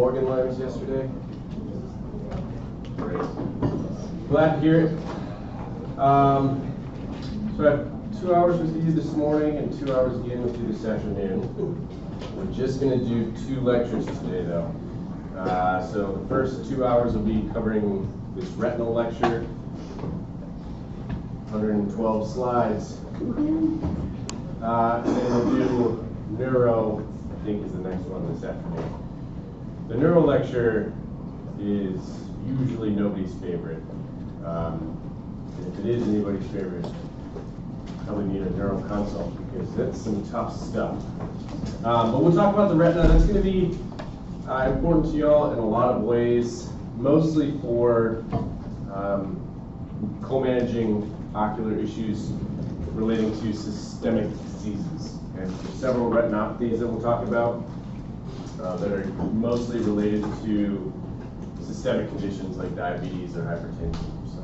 organ lines yesterday? Great. Glad to hear it. So I have 2 hours with you this morning and 2 hours again with you this afternoon. We're just going to do 2 lectures today, though. So the first 2 hours will be covering this retinal lecture, 112 slides. And then we'll do neuro, I think is the next one this afternoon. The neuro lecture is usually nobody's favorite. If it is anybody's favorite, probably need a neuro consult because that's some tough stuff. But we'll talk about the retina. That's going to be important to y'all in a lot of ways, mostly for co-managing ocular issues relating to systemic diseases. And there's several retinopathies that we'll talk about that are mostly related to systemic conditions like diabetes or hypertension. So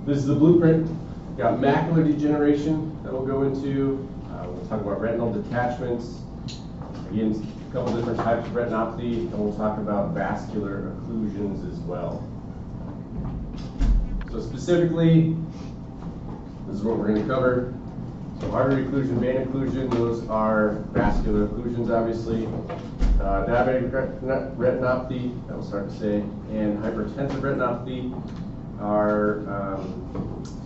this is the blueprint. We've got macular degeneration that we'll go into. We'll talk about retinal detachments. Again, a couple different types of retinopathy, and we'll talk about vascular occlusions as well. So specifically, this is what we're going to cover. So artery occlusion, vein occlusion, those are vascular occlusions, obviously. Diabetic retinopathy, that was hard to say, and hypertensive retinopathy are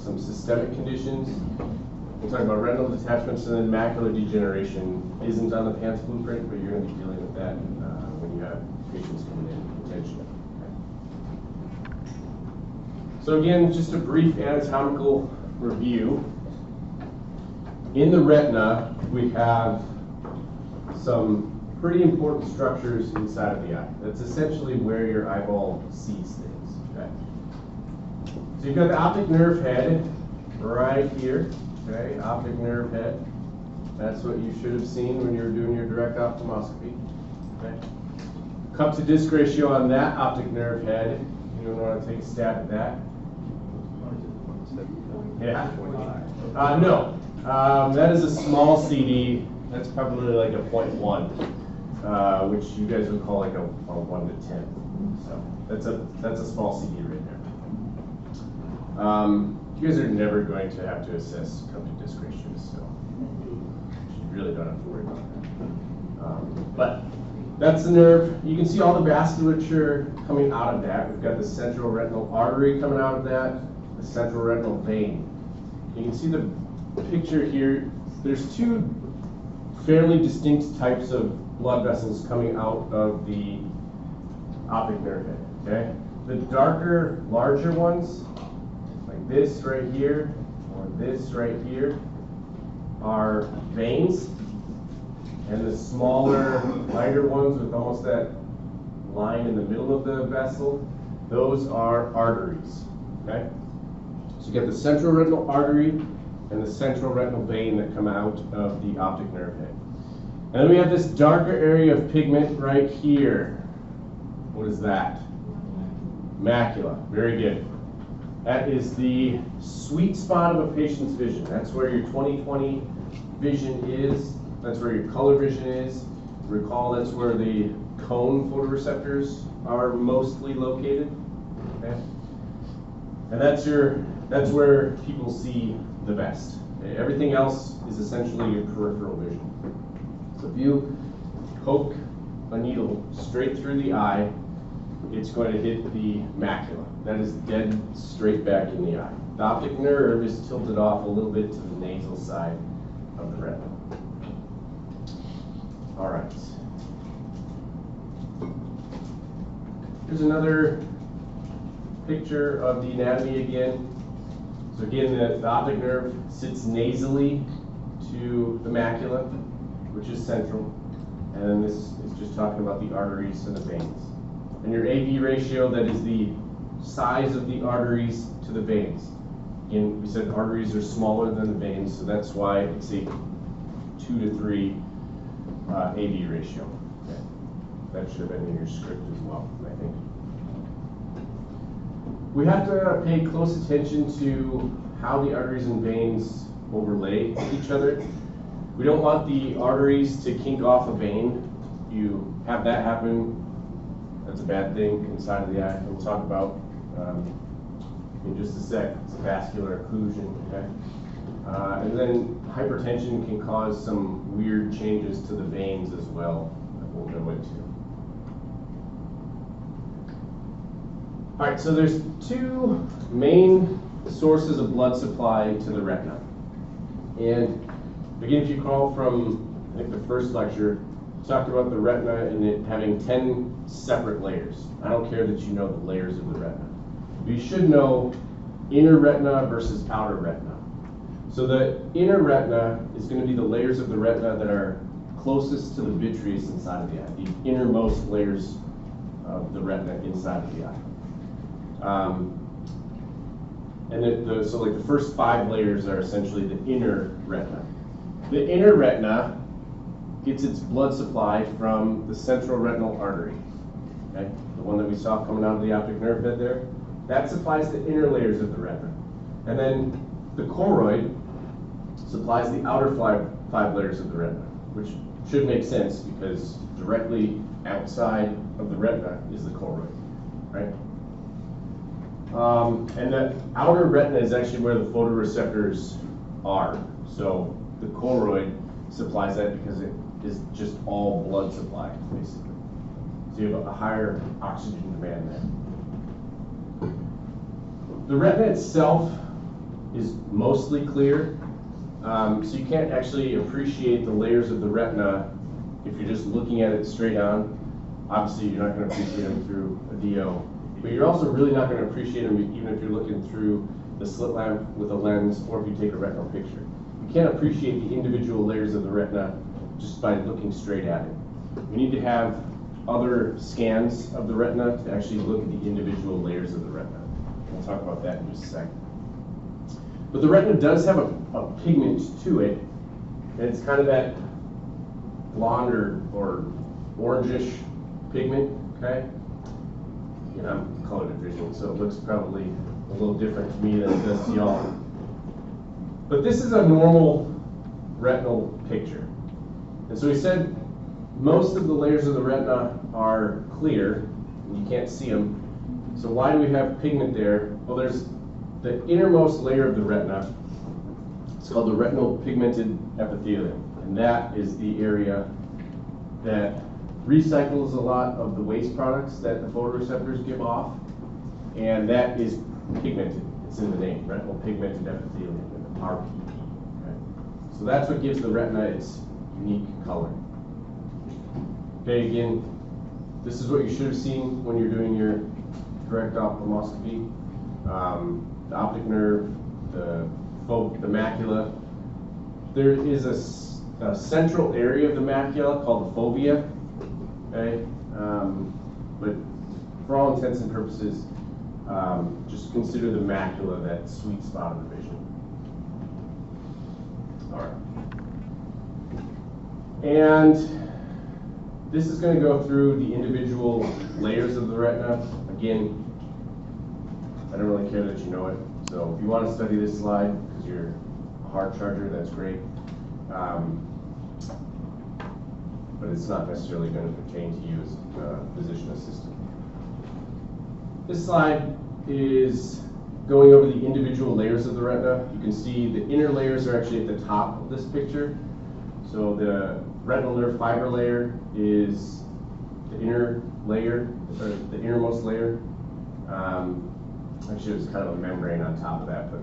some systemic conditions. We'll talk about retinal detachments, and then macular degeneration isn't on the PANTS blueprint, but you're going to be dealing with that when you have patients coming in potentially. Okay. So again, just a brief anatomical review. In the retina, we have some pretty important structures inside of the eye. That's essentially where your eyeball sees things. Okay. So you've got the optic nerve head right here. Okay, optic nerve head. That's what you should have seen when you were doing your direct ophthalmoscopy. Okay. Cup to disc ratio on that optic nerve head. You want to take a stab at that? Yeah. No. That is a small CD. That's probably like a 0.1, which you guys would call like a 1 to 10. So that's a small CD right there. You guys are never going to have to assess cup to disc ratios, so you really don't have to worry about that. But that's the nerve. You can see all the vasculature coming out of that. We've got the central retinal artery coming out of that, the central retinal vein. You can see the picture here. There's 2 fairly distinct types of blood vessels coming out of the optic nerve head. Okay, the darker, larger ones, like this right here or this right here, are veins, and the smaller, lighter ones with almost that line in the middle of the vessel, those are arteries. Okay, so you get the central retinal artery and the central retinal vein that come out of the optic nerve head. And then we have this darker area of pigment right here. What is that? Macula. Very good. That is the sweet spot of a patient's vision. That's where your 20/20 vision is. That's where your color vision is. Recall that's where the cone photoreceptors are mostly located. Okay? And that's where people see the best. Okay? Everything else is essentially your peripheral vision. So if you poke a needle straight through the eye, it's going to hit the macula. That is dead straight back in the eye. The optic nerve is tilted off a little bit to the nasal side of the retina. All right. Here's another picture of the anatomy again. So again, the optic nerve sits nasally to the macula, which is central. And then this is just talking about the arteries and the veins. And your AV ratio, that is the size of the arteries to the veins. Again, we said arteries are smaller than the veins, so that's why it's a 2 to 3 AV ratio. Okay. That should have been in your script as well, I think. We have to pay close attention to how the arteries and veins overlay each other. We don't want the arteries to kink off a vein you have that happen, that's a bad thing inside of the eye. We'll talk about in just a sec. It's vascular occlusion. Okay, and then hypertension can cause some weird changes to the veins as well that we'll go into. All right, so there's two main sources of blood supply to the retina. And again, if you recall from, I think, the first lecture, we talked about the retina and it having 10 separate layers. I don't care that you know the layers of the retina. But you should know inner retina versus outer retina. So the inner retina is going to be the layers of the retina that are closest to the vitreous inside of the eye, the innermost layers of the retina inside of the eye. So like the first 5 layers are essentially the inner retina. The inner retina gets its blood supply from the central retinal artery, okay? The one that we saw coming out of the optic nerve head there. That supplies the inner layers of the retina. And then the choroid supplies the outer 5 layers of the retina, which should make sense because directly outside of the retina is the choroid, right? And the outer retina is actually where the photoreceptors are. So the choroid supplies that because it is just all blood supply, basically. So you have a higher oxygen demand there. The retina itself is mostly clear, so you can't actually appreciate the layers of the retina if you're just looking at it straight on. Obviously, you're not going to appreciate them through a DO. But you're also really not going to appreciate them even if you're looking through the slit lamp with a lens or if you take a retinal picture. You can't appreciate the individual layers of the retina just by looking straight at it. You need to have other scans of the retina to actually look at the individual layers of the retina. We'll talk about that in just a second. But the retina does have a pigment to it, and it's kind of that blonde or orangish pigment, okay? And I'm color vision, so it looks probably a little different to me than it does to y'all. But this is a normal retinal picture. And so we said most of the layers of the retina are clear, and you can't see them. So why do we have pigment there? Well, there's the innermost layer of the retina. It's called the retinal pigmented epithelium. And that is the area that recycles a lot of the waste products that the photoreceptors give off, and that is pigmented. It's in the name, retinal pigmented epithelium, RPE. Okay? So that's what gives the retina its unique color. Okay, again, this is what you should have seen when you're doing your direct ophthalmoscopy. The optic nerve, the macula. There is a central area of the macula called the fovea. Okay, but for all intents and purposes, just consider the macula that sweet spot of the vision. All right. And this is going to go through the individual layers of the retina. Again, I don't really care that you know it. So if you want to study this slide because you're a hard charger, that's great. But it's not necessarily going to pertain to you as a physician assistant. This slide is going over the individual layers of the retina. You can see the inner layers are actually at the top of this picture. So the retinal nerve fiber layer is the inner layer, or the innermost layer. Actually, it's kind of a membrane on top of that, but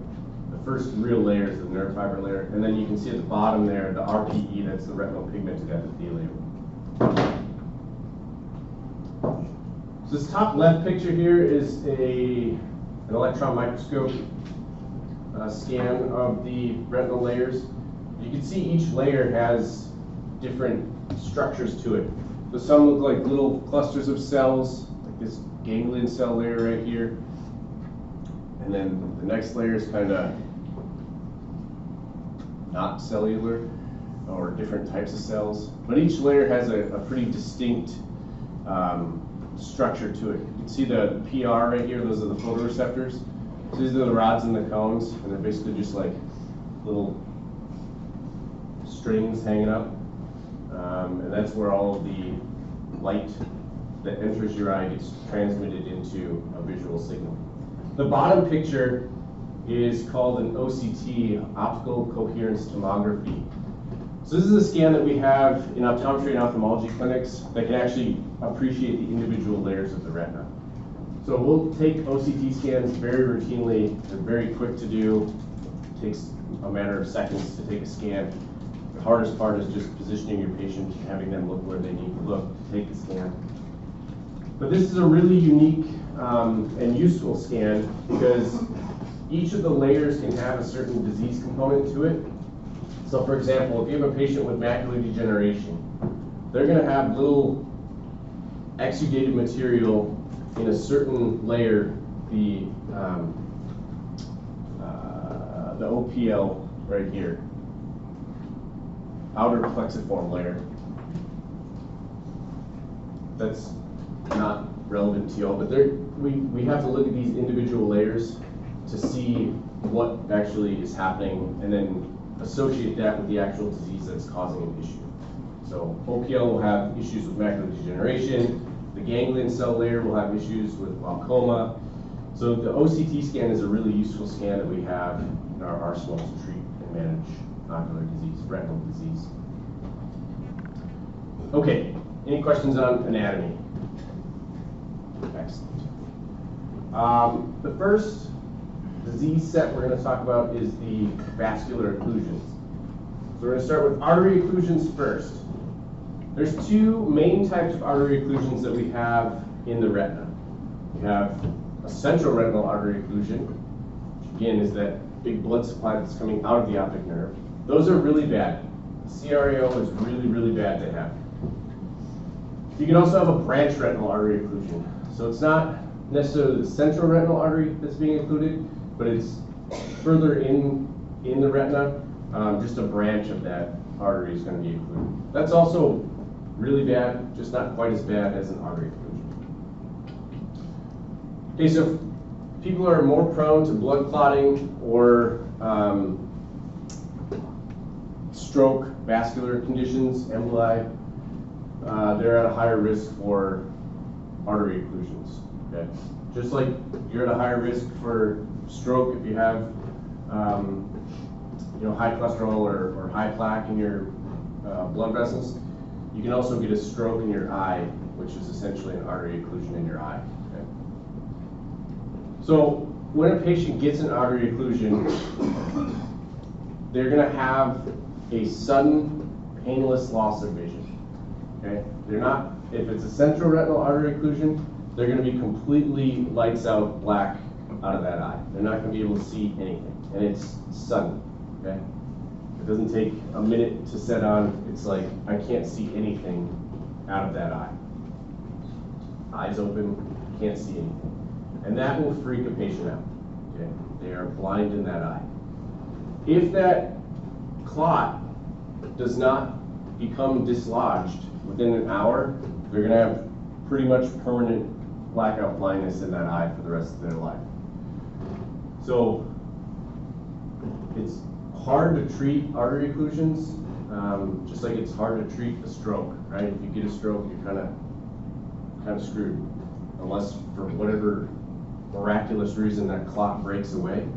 the first real layer is the nerve fiber layer. And then you can see at the bottom there, the RPE, that's the retinal pigmented epithelium. So this top left picture here is an electron microscope scan of the retinal layers. You can see each layer has different structures to it. So some look like little clusters of cells, like this ganglion cell layer right here. And then the next layer is kind of not cellular, or different types of cells. But each layer has a pretty distinct structure to it. You can see the PR right here, those are the photoreceptors. So these are the rods and the cones, and they're basically just like little strings hanging up. And that's where all of the light that enters your eye gets transmitted into a visual signal. The bottom picture is called an OCT, optical coherence tomography. So this is a scan that we have in optometry and ophthalmology clinics that can actually appreciate the individual layers of the retina. So we'll take OCT scans very routinely. They're very quick to do. It takes a matter of seconds to take a scan. The hardest part is just positioning your patient and having them look where they need to look to take the scan. But this is a really unique and useful scan because each of the layers can have a certain disease component to it. So for example, if you have a patient with macular degeneration, they're going to have little exudated material in a certain layer, the OPL right here, outer plexiform layer. That's not relevant to y'all, but we have to look at these individual layers to see what actually is happening and then associate that with the actual disease that's causing an issue. So OPL will have issues with macular degeneration. The ganglion cell layer will have issues with glaucoma. So the OCT scan is a really useful scan that we have in our arsenal to treat and manage ocular disease, retinal disease. Okay, any questions on anatomy? Excellent. The first disease set we're going to talk about is the vascular occlusions. So we're going to start with artery occlusions first. There's two main types of artery occlusions that we have in the retina. We have a central retinal artery occlusion, which again is that big blood supply that's coming out of the optic nerve. Those are really bad. CRAO is really, really bad to have. You can also have a branch retinal artery occlusion. So it's not necessarily the central retinal artery that's being occluded, but it's further in the retina. Just a branch of that artery is going to be occluded. That's also really bad, just not quite as bad as an artery occlusion. Okay, so people are more prone to blood clotting or stroke, vascular conditions, emboli. They're at a higher risk for artery occlusions. Okay, just like you're at a higher risk for stroke if you have high cholesterol or high plaque in your blood vessels. You can also get a stroke in your eye, which is essentially an artery occlusion in your eye. Okay? So when a patient gets an artery occlusion, they're going to have a sudden, painless loss of vision. Okay? They're not, if it's a central retinal artery occlusion, they're going to be completely lights out black out of that eye. They're not going to be able to see anything, and it's sudden. Okay? It doesn't take a minute to set on. It's like, I can't see anything out of that eye. Eyes open, can't see anything. And that will freak a patient out. Okay? They are blind in that eye. If that clot does not become dislodged within an hour, they're going to have pretty much permanent blackout blindness in that eye for the rest of their life. So it's hard to treat artery occlusions, just like it's hard to treat a stroke, right? If you get a stroke, you're kind of screwed, unless for whatever miraculous reason that clot breaks away.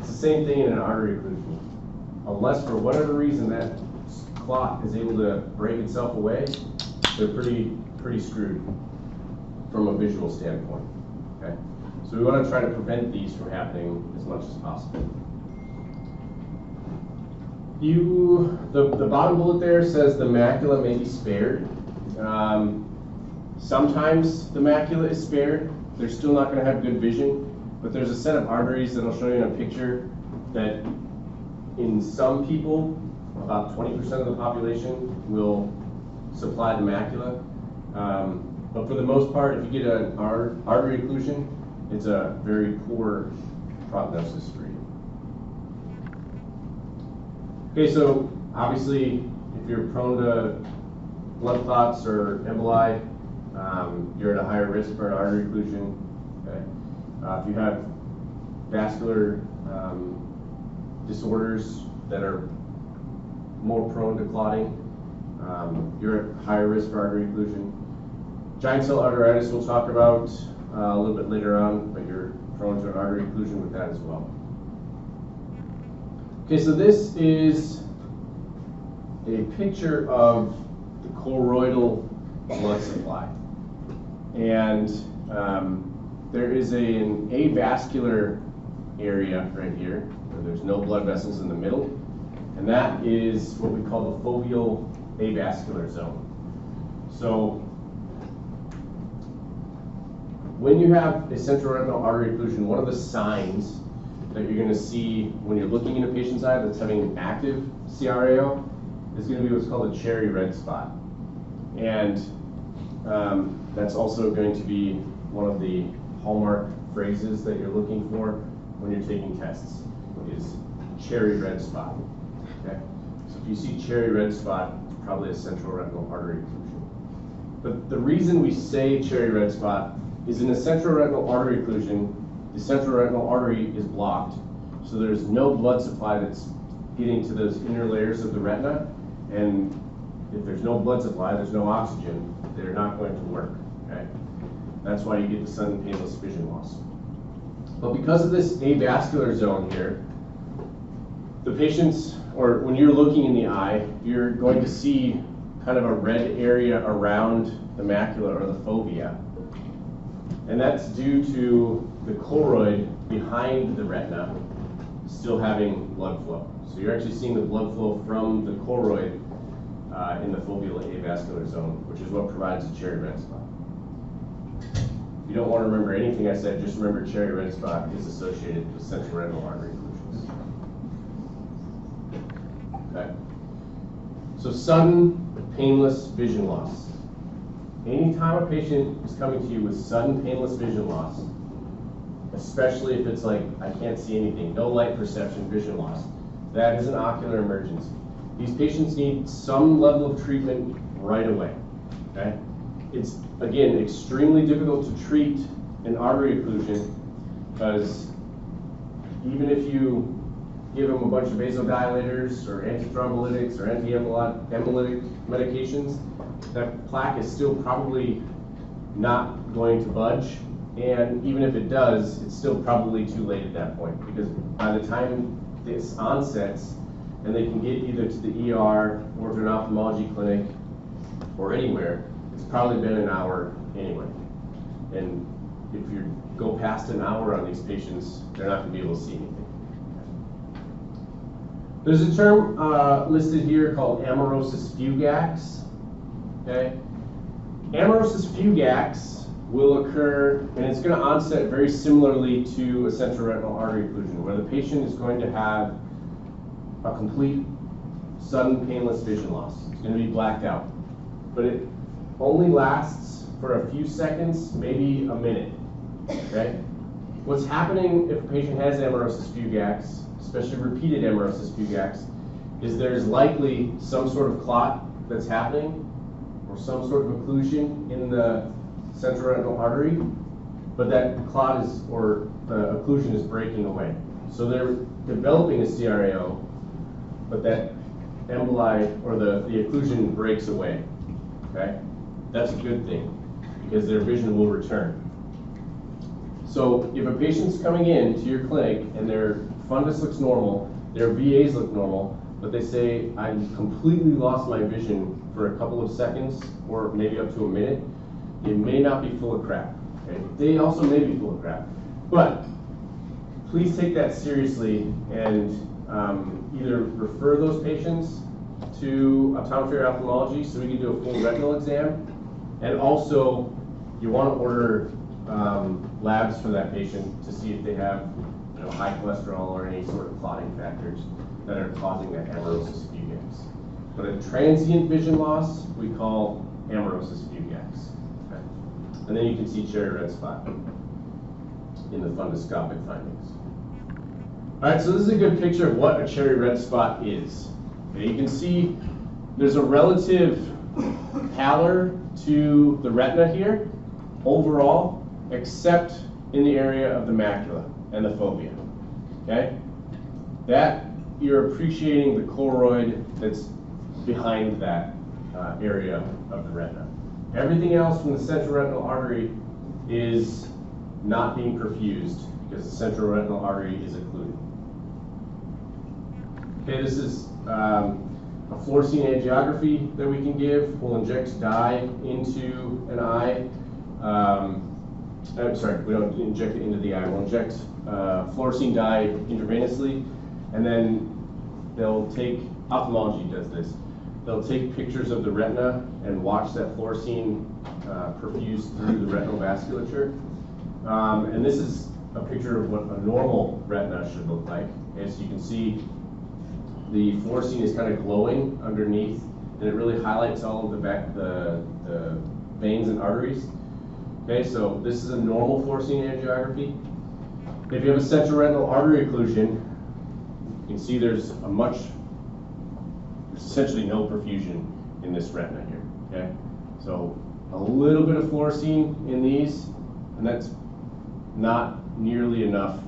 It's the same thing in an artery occlusion. Unless for whatever reason that clot is able to break itself away, they're pretty screwed from a visual standpoint. Okay, so we want to try to prevent these from happening as much as possible. The bottom bullet there says the macula may be spared. Sometimes the macula is spared. They're still not going to have good vision, but there's a set of arteries that I'll show you in a picture that in some people, about 20% of the population will supply the macula. But for the most part, if you get an artery occlusion, it's a very poor prognosis for you. Okay, so obviously, if you're prone to blood clots or emboli, you're at a higher risk for an artery occlusion. Okay? If you have vascular disorders that are more prone to clotting, you're at higher risk for artery occlusion. Giant cell arteritis we'll talk about a little bit later on, but you're prone to an artery occlusion with that as well. Okay, so this is a picture of the choroidal blood supply. And there is an avascular area right here, where there's no blood vessels in the middle, and that is what we call the foveal avascular zone. So when you have a central retinal artery occlusion, one of the signs that you're going to see when you're looking in a patient's eye that's having an active CRAO is going to be what's called a cherry red spot. And that's also going to be one of the hallmark phrases that you're looking for when you're taking tests, is cherry red spot. Okay? So if you see cherry red spot, it's probably a central retinal artery occlusion. But the reason we say cherry red spot is in a central retinal artery occlusion, the central retinal artery is blocked, so there's no blood supply that's getting to those inner layers of the retina, and if there's no blood supply, there's no oxygen, they're not going to work. Okay? That's why you get the sudden painless vision loss. But because of this avascular zone here, the patients, or when you're looking in the eye, you're going to see kind of a red area around the macula or the fovea. And that's due to the choroid behind the retina still having blood flow. So you're actually seeing the blood flow from the choroid in the foveal avascular zone, which is what provides the cherry red spot. If you don't want to remember anything I said, just remember cherry red spot is associated with central retinal artery occlusions. Okay. So sudden painless vision loss. Anytime a patient is coming to you with sudden painless vision loss, especially if it's like, I can't see anything, no light perception vision loss, that is an ocular emergency. These patients need some level of treatment right away. Okay? It's, again, extremely difficult to treat an artery occlusion because even if you give them a bunch of vasodilators or antithrombolytics or anti-hemolytic medications, that plaque is still probably not going to budge. And even if it does, it's still probably too late at that point, because by the time this onsets and they can get either to the ER or to an ophthalmology clinic or anywhere, it's probably been an hour anyway. And if you go past an hour on these patients, they're not going to be able to see anything. There's a term listed here called amaurosis fugax. Okay? Amaurosis fugax will occur, and it's going to onset very similarly to a central retinal artery occlusion, where the patient is going to have a complete sudden painless vision loss. It's going to be blacked out. But it only lasts for a few seconds, maybe a minute. Okay? What's happening if a patient has amaurosis fugax, especially repeated amaurosis fugax, is there's likely some sort of clot that's happening or some sort of occlusion in the central retinal artery, but that clot is, or the occlusion is breaking away. So they're developing a CRAO, but that emboli, or the occlusion breaks away. Okay? That's a good thing, because their vision will return. So if a patient's coming in to your clinic and their fundus looks normal, their VAs look normal, but they say, I completely lost my vision for a couple of seconds, or maybe up to a minute, it may not be full of crap. Okay? They also may be full of crap. But please take that seriously and either refer those patients to optometry or ophthalmology so we can do a full retinal exam, and also you want to order labs for that patient to see if they have high cholesterol or any sort of clotting factors that are causing that amaurosis fugax. But a transient vision loss we call amaurosis fugax. Okay? And then you can see cherry red spot in the fundoscopic findings. All right, so this is a good picture of what a cherry red spot is. Okay, you can see there's a relative pallor to the retina here overall, except in the area of the macula and the fovea. Okay? That, you're appreciating the choroid that's behind that area of the retina. Everything else from the central retinal artery is not being perfused because the central retinal artery is occluded. Okay, this is a fluorescein angiography that we can give. We'll inject dye into an eye. I'm sorry, we don't inject it into the eye. We'll inject fluorescein dye intravenously, and then they'll take, ophthalmology does this, they'll take pictures of the retina and watch that fluorescein perfuse through the retinal vasculature. And this is a picture of what a normal retina should look like. As you can see, the fluorescein is kind of glowing underneath, and it really highlights all of the veins and arteries. Okay, so this is a normal fluorescein angiography. If you have a central retinal artery occlusion, you can see there's essentially no perfusion in this retina here. Okay, so a little bit of fluorescein in these, and that's not nearly enough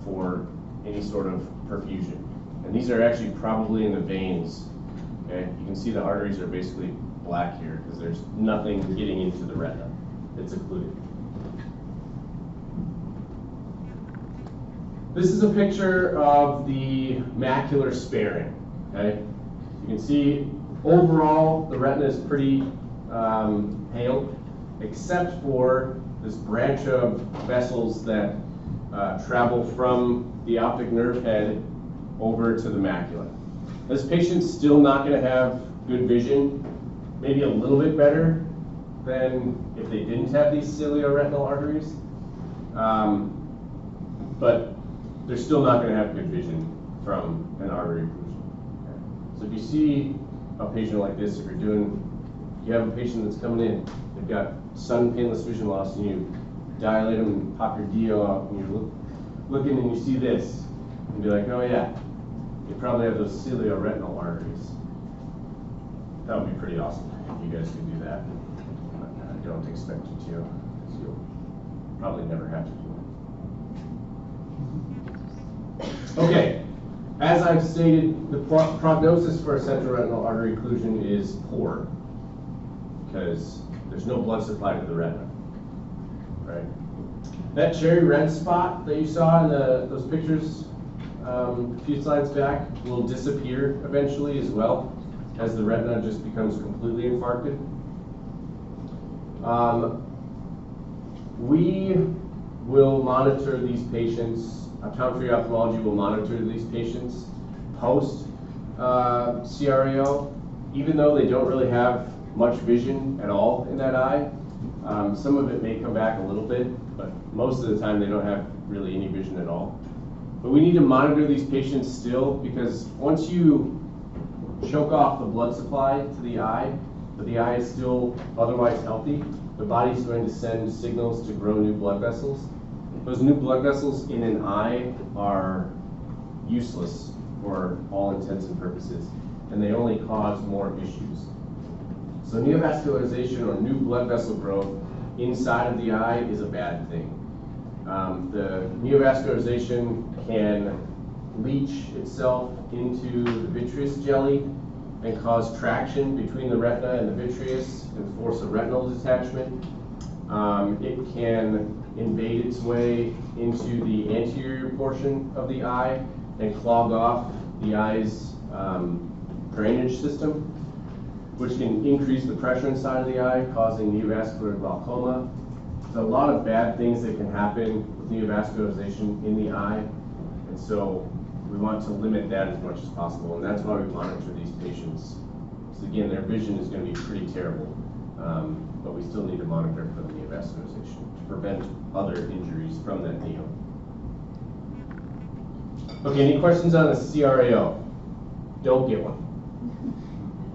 for any sort of perfusion. And these are actually probably in the veins. Okay, you can see the arteries are basically black here because there's nothing getting into the retina. It's occluded. This is a picture of the macular sparing. Okay, you can see overall the retina is pretty pale, except for this branch of vessels that travel from the optic nerve head over to the macula. This patient's still not going to have good vision, maybe a little bit better than if they didn't have these cilioretinal arteries, but they're still not going to have good vision from an artery occlusion. Okay. So if you see a patient like this, if you have a patient that's coming in, they've got sudden painless vision loss, and you dilate them and pop your DO out, and you're looking and you see this, and be like, oh yeah, you probably have those cilioretinal arteries. That would be pretty awesome if you guys could do that. I don't expect you to, so you'll probably never have to do it. Okay, as I've stated, the prognosis for a central retinal artery occlusion is poor because there's no blood supply to the retina, right? That cherry red spot that you saw in those pictures a few slides back will disappear eventually as well as the retina just becomes completely infarcted. We will monitor these patients, optometry ophthalmology will monitor these patients post CRAO, even though they don't really have much vision at all in that eye. Some of it may come back a little bit, but most of the time they don't have really any vision at all. But we need to monitor these patients still, because once you choke off the blood supply to the eye, but the eye is still otherwise healthy, the body's going to send signals to grow new blood vessels. Those new blood vessels in an eye are useless for all intents and purposes, and they only cause more issues. So neovascularization or new blood vessel growth inside of the eye is a bad thing. The neovascularization can leach itself into the vitreous jelly and cause traction between the retina and the vitreous and force a retinal detachment. It can invade its way into the anterior portion of the eye and clog off the eye's drainage system, which can increase the pressure inside of the eye, causing neovascular glaucoma. There's a lot of bad things that can happen with neovascularization in the eye, and so we want to limit that as much as possible, and that's why we monitor these patients. So again, their vision is going to be pretty terrible, but we still need to monitor for the neovascularization to prevent other injuries from that neo. Okay, any questions on the CRAO? Don't get one.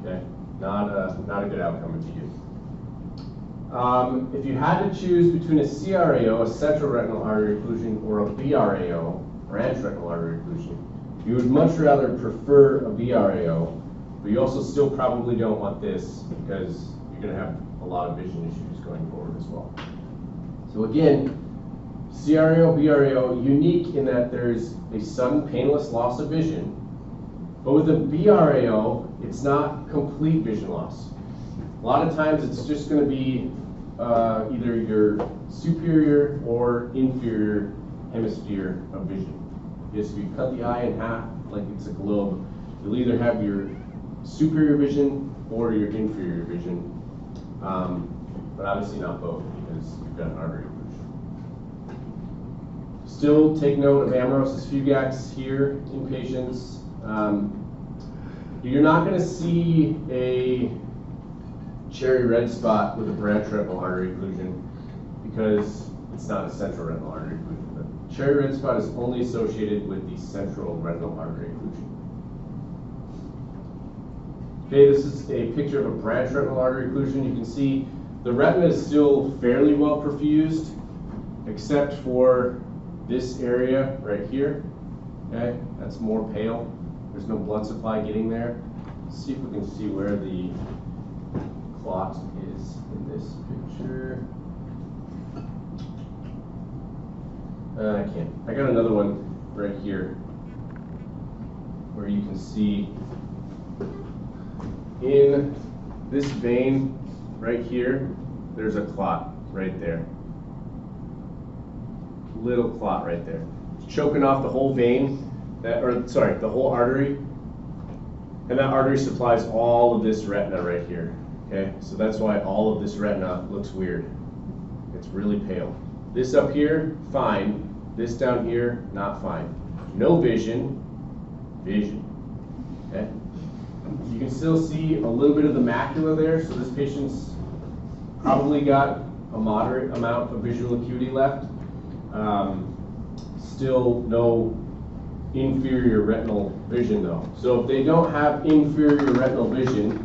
Okay, not a good outcome if you do. If you had to choose between a CRAO, a central retinal artery occlusion, or a BRAO, branch retinal artery occlusion, you would much rather prefer a BRAO, but you also still probably don't want this because you're going to have a lot of vision issues going forward as well. So again, CRAO, BRAO, unique in that there's a sudden painless loss of vision, but with a BRAO, it's not complete vision loss. A lot of times it's just going to be either your superior or inferior hemisphere of vision. If you cut the eye in half like it's a globe, you'll either have your superior vision or your inferior vision, but obviously not both because you've got an artery occlusion. Still take note of amaurosis fugax here in patients. You're not going to see a cherry red spot with a branch retinal artery occlusion because it's not a central retinal artery occlusion. The cherry red spot is only associated with the central retinal artery occlusion. Okay, this is a picture of a branch retinal artery occlusion. You can see the retina is still fairly well perfused, except for this area right here. Okay, that's more pale. There's no blood supply getting there. Let's see if we can see where the clot is in this picture. I can't. I got another one right here where you can see in this vein right here, there's a clot right there. Little clot right there. It's choking off the whole vein, the whole artery. And that artery supplies all of this retina right here. Okay, so that's why all of this retina looks weird. It's really pale. This up here, fine. This down here, not fine. No vision, vision. Okay. You can still see a little bit of the macula there, so this patient's probably got a moderate amount of visual acuity left. Still no inferior retinal vision though. So if they don't have inferior retinal vision,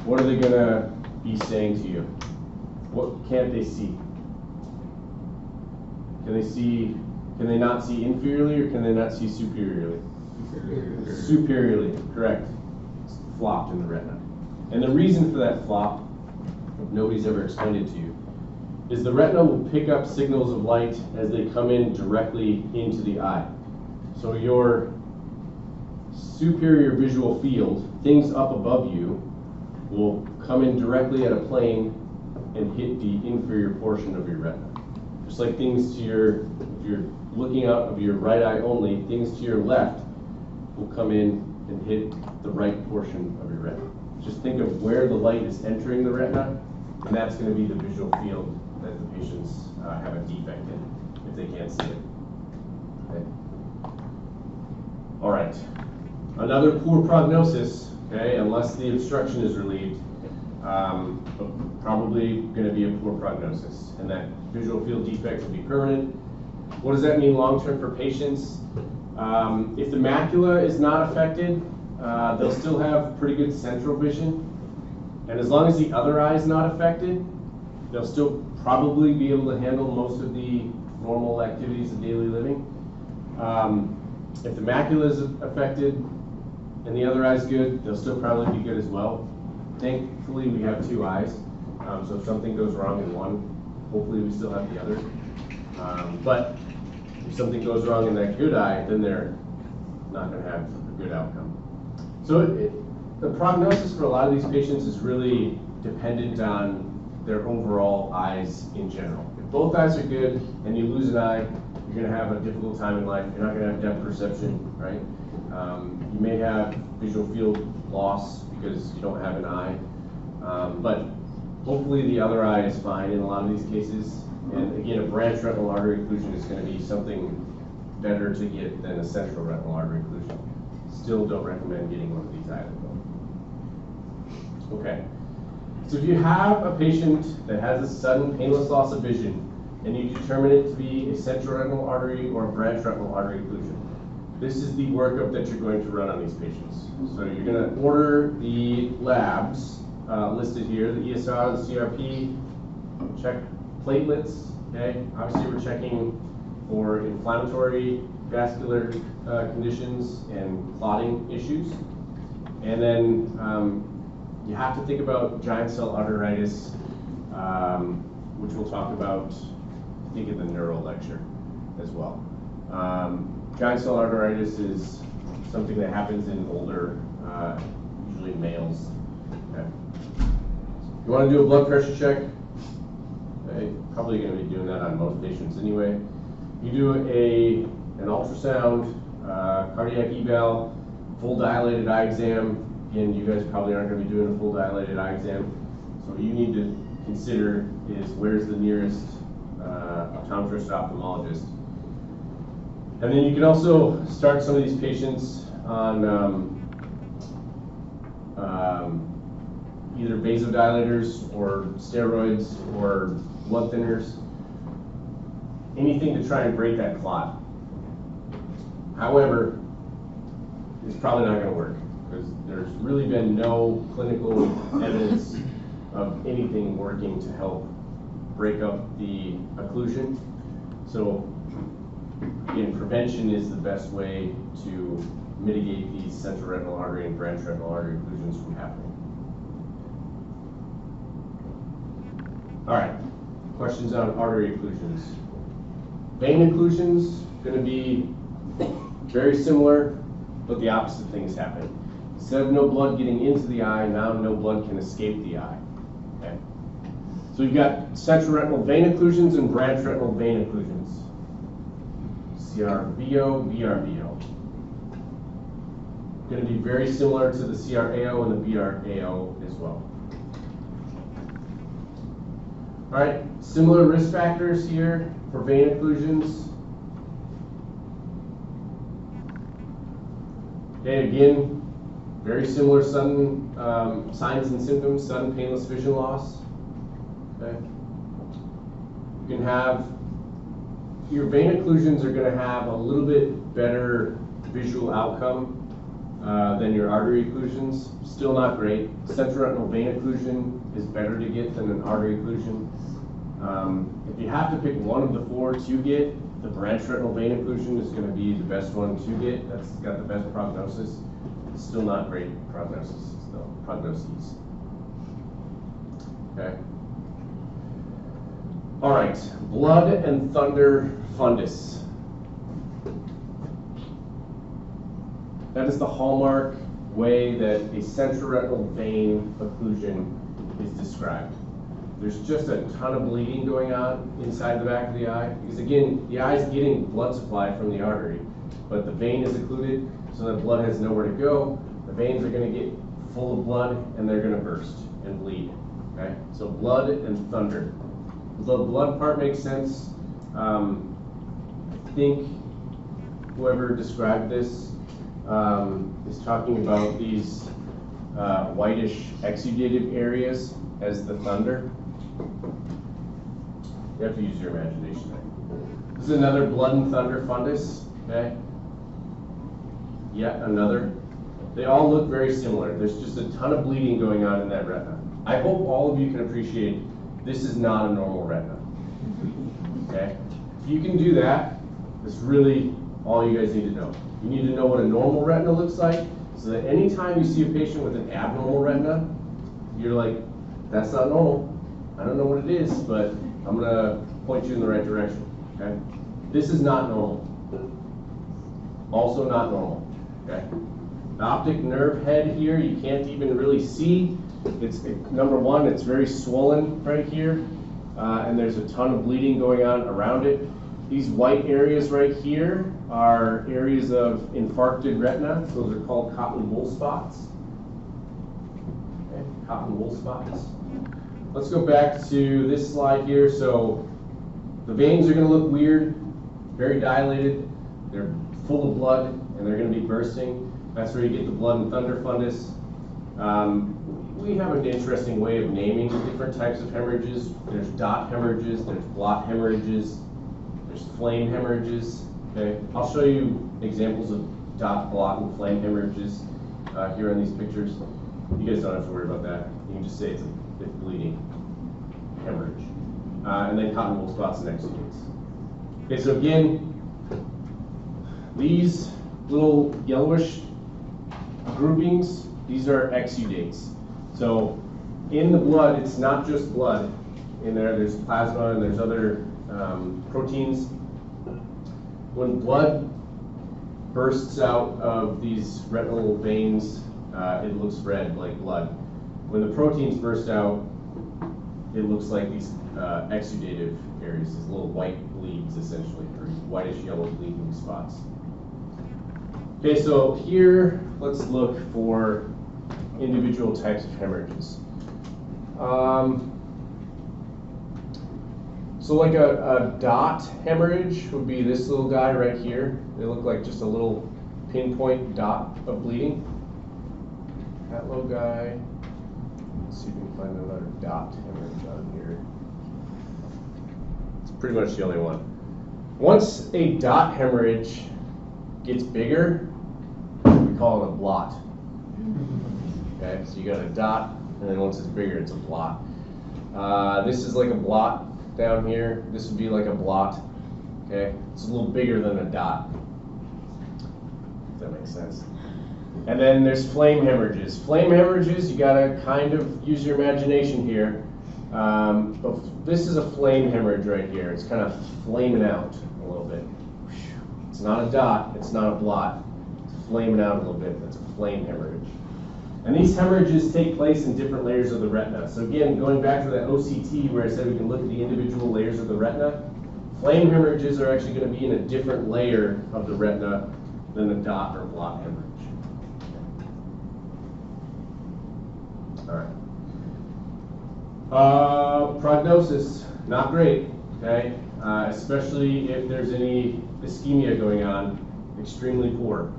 what are they gonna be saying to you? What can't they see? Can they not see inferiorly or can they not see superiorly? Superiorly, correct. It's flopped in the retina. And the reason for that flop, if nobody's ever explained it to you, is the retina will pick up signals of light as they come in directly into the eye. So your superior visual field, things up above you, will come in directly at a plane and hit the inferior portion of your retina. Just like things to your, if you're looking out of your right eye only, things to your left will come in and hit the right portion of your retina. Just think of where the light is entering the retina, and that's going to be the visual field that the patients have a defect in, if they can't see it. Okay. All right. Another poor prognosis, okay, unless the obstruction is relieved, probably going to be a poor prognosis, and that visual field defect will be permanent. What does that mean long-term for patients? If the macula is not affected, they'll still have pretty good central vision, and as long as the other eye is not affected, they'll still probably be able to handle most of the normal activities of daily living. If the macula is affected and the other eye is good, they'll still probably be good as well. Thankfully, we have two eyes, so if something goes wrong in one, hopefully we still have the other. But if something goes wrong in that good eye, then they're not going to have a good outcome. So the prognosis for a lot of these patients is really dependent on their overall eyes in general. If both eyes are good and you lose an eye, you're going to have a difficult time in life. You're not going to have depth perception, right? You may have visual field loss because you don't have an eye, but hopefully the other eye is fine in a lot of these cases. And again, a branch retinal artery occlusion is going to be something better to get than a central retinal artery occlusion. Still don't recommend getting one of these either though. Okay, so if you have a patient that has a sudden painless loss of vision and you determine it to be a central retinal artery or a branch retinal artery occlusion, this is the workup that you're going to run on these patients. So you're going to order the labs listed here, the ESR, the CRP, check platelets, okay? Obviously we're checking for inflammatory vascular conditions and clotting issues. And then you have to think about giant cell arteritis, which we'll talk about, I think, in the neural lecture as well. Giant cell arteritis is something that happens in older, usually males. Okay. You want to do a blood pressure check? Okay, probably going to be doing that on most patients anyway. You do an ultrasound, cardiac eval, full dilated eye exam. Again, you guys probably aren't going to be doing a full dilated eye exam. So what you need to consider is where's the nearest optometrist or ophthalmologist. And then you can also start some of these patients on either vasodilators or steroids or blood thinners, anything to try and break that clot. However, it's probably not going to work because there's really been no clinical evidence of anything working to help break up the occlusion. So again, prevention is the best way to mitigate these central retinal artery and branch retinal artery occlusions from happening. All right, questions on artery occlusions. Vein occlusions, going to be very similar, but the opposite thing is happening. Instead of no blood getting into the eye, now no blood can escape the eye. Okay? So you've got central retinal vein occlusions and branch retinal vein occlusions. CRVO, BRVO. Going to be very similar to the CRAO and the BRAO as well. All right, similar risk factors here for vein occlusions. Okay, again, very similar sudden signs and symptoms, sudden painless vision loss. Okay. You can have, your vein occlusions are going to have a little bit better visual outcome than your artery occlusions. Still not great. Central retinal vein occlusion is better to get than an artery occlusion. If you have to pick one of the four to get, the branch retinal vein occlusion is going to be the best one to get. That's got the best prognosis. It's still not great prognosis, though. Prognoses. Okay. All right, blood and thunder fundus. That is the hallmark way that a central retinal vein occlusion is described. There's just a ton of bleeding going on inside the back of the eye. Because again, the eye is getting blood supply from the artery, but the vein is occluded, so that blood has nowhere to go. The veins are going to get full of blood, and they're going to burst and bleed. Okay, so blood and thunder. The blood part makes sense. I think whoever described this is talking about these whitish exudative areas as the thunder. You have to use your imagination there. This is another blood and thunder fundus. Okay. Yet another. They all look very similar. There's just a ton of bleeding going on in that retina. I hope all of you can appreciate this is not a normal retina. Okay? If you can do that, that's really all you guys need to know. You need to know what a normal retina looks like, so that anytime you see a patient with an abnormal retina, you're like, that's not normal. I don't know what it is, but I'm gonna point you in the right direction. Okay? This is not normal. Also not normal. Okay? The optic nerve head here, you can't even really see. Number one, it's very swollen right here, and there's a ton of bleeding going on around it. These white areas right here are areas of infarcted retina. Those are called cotton wool spots. Okay, cotton wool spots. Let's go back to this slide here. So the veins are going to look weird, very dilated. They're full of blood, and they're going to be bursting. That's where you get the blood and thunder fundus. We have an interesting way of naming different types of hemorrhages. There's dot hemorrhages, there's blot hemorrhages, there's flame hemorrhages. Okay, I'll show you examples of dot, blot, and flame hemorrhages here on these pictures. You guys don't have to worry about that. You can just say it's bleeding hemorrhage. And then cotton wool spots and exudates. Okay, so again, these little yellowish groupings, these are exudates. So in the blood, it's not just blood. In there, there's plasma and there's other proteins. When blood bursts out of these retinal veins, it looks red like blood. When the proteins burst out, it looks like these exudative areas, these little white bleeds essentially, or whitish yellow bleeding spots. Okay, so here, let's look for individual types of hemorrhages. So like a dot hemorrhage would be this little guy right here. They look like just a little pinpoint dot of bleeding. That little guy. Let's see if we can find another dot hemorrhage on here. It's pretty much the only one. Once a dot hemorrhage gets bigger, we call it a blot. Okay, so you got a dot, and then once it's bigger, it's a blot. This is like a blot down here. This would be like a blot. Okay, it's a little bigger than a dot. If that makes sense. And then there's flame hemorrhages. Flame hemorrhages, you gotta kind of use your imagination here. But this is a flame hemorrhage right here. It's kind of flaming out a little bit. It's not a dot, it's not a blot. It's flaming out a little bit. That's a flame hemorrhage. And these hemorrhages take place in different layers of the retina. So again, going back to that OCT where I said we can look at the individual layers of the retina, flame hemorrhages are actually going to be in a different layer of the retina than the dot or blot hemorrhage. All right. Prognosis, not great, okay? Especially if there's any ischemia going on, extremely poor.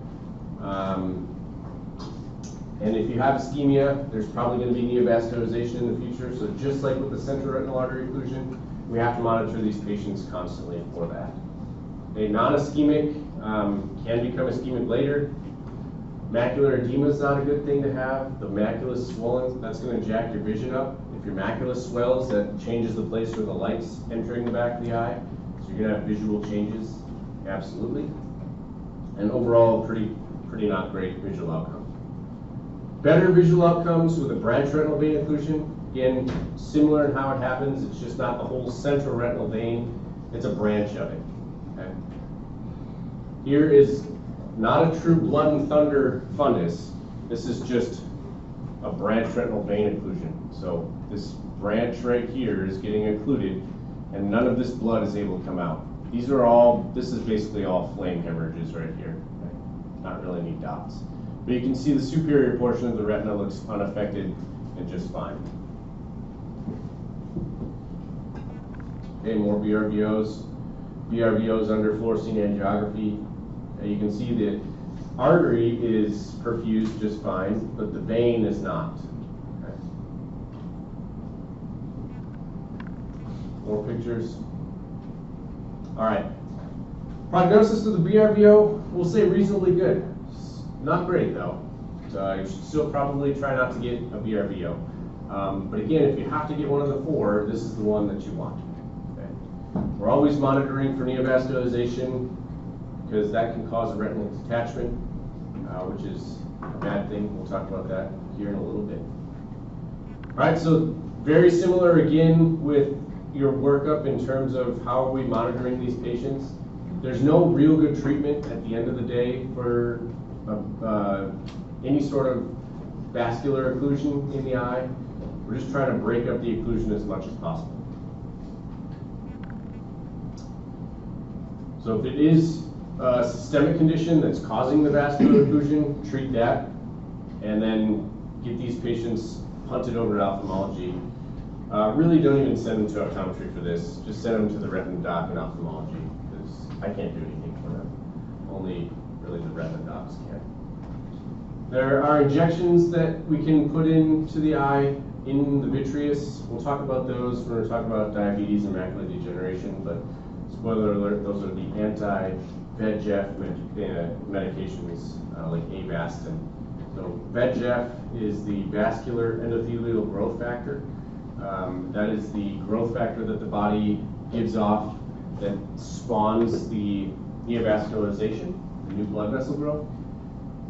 And if you have ischemia, there's probably going to be neovascularization in the future. So just like with the central retinal artery occlusion, we have to monitor these patients constantly for that. A non-ischemic can become ischemic later. Macular edema is not a good thing to have. The macula is swollen, that's going to jack your vision up. If your macula swells, that changes the place where the light's entering the back of the eye. So you're going to have visual changes, absolutely. And overall, pretty not great visual outcome. Better visual outcomes with a branch retinal vein occlusion. Again, similar in how it happens. It's just not the whole central retinal vein. It's a branch of it. Okay? Here is not a true blood and thunder fundus. This is just a branch retinal vein occlusion. So this branch right here is getting occluded, and none of this blood is able to come out. This is basically all flame hemorrhages right here. Okay? Not really any dots. But you can see the superior portion of the retina looks unaffected and just fine. Okay, more BRVOs. BRVOs under fluorescein angiography. You can see the artery is perfused just fine, but the vein is not. Okay. More pictures. All right. Prognosis of the BRVO, we'll say reasonably good. Not great though. So you should still probably try not to get a BRVO. But again, if you have to get one of the four, this is the one that you want. Okay. We're always monitoring for neovascularization because that can cause a retinal detachment, which is a bad thing. We'll talk about that here in a little bit. All right, so very similar again with your workup in terms of how are we monitoring these patients. There's no real good treatment at the end of the day for any sort of vascular occlusion in the eye. We're just trying to break up the occlusion as much as possible. So if it is a systemic condition that's causing the vascular occlusion, treat that, and then get these patients punted over to ophthalmology. Really don't even send them to optometry for this. Just send them to the retina doc in ophthalmology, because I can't do anything for them. Only really the retina docs can. There are injections that we can put into the eye in the vitreous. We'll talk about those when we're talking about diabetes and macular degeneration, but spoiler alert, those are the anti-VEGF medications like Avastin. So VEGF is the vascular endothelial growth factor. That is the growth factor that the body gives off that spawns the neovascularization, the new blood vessel growth.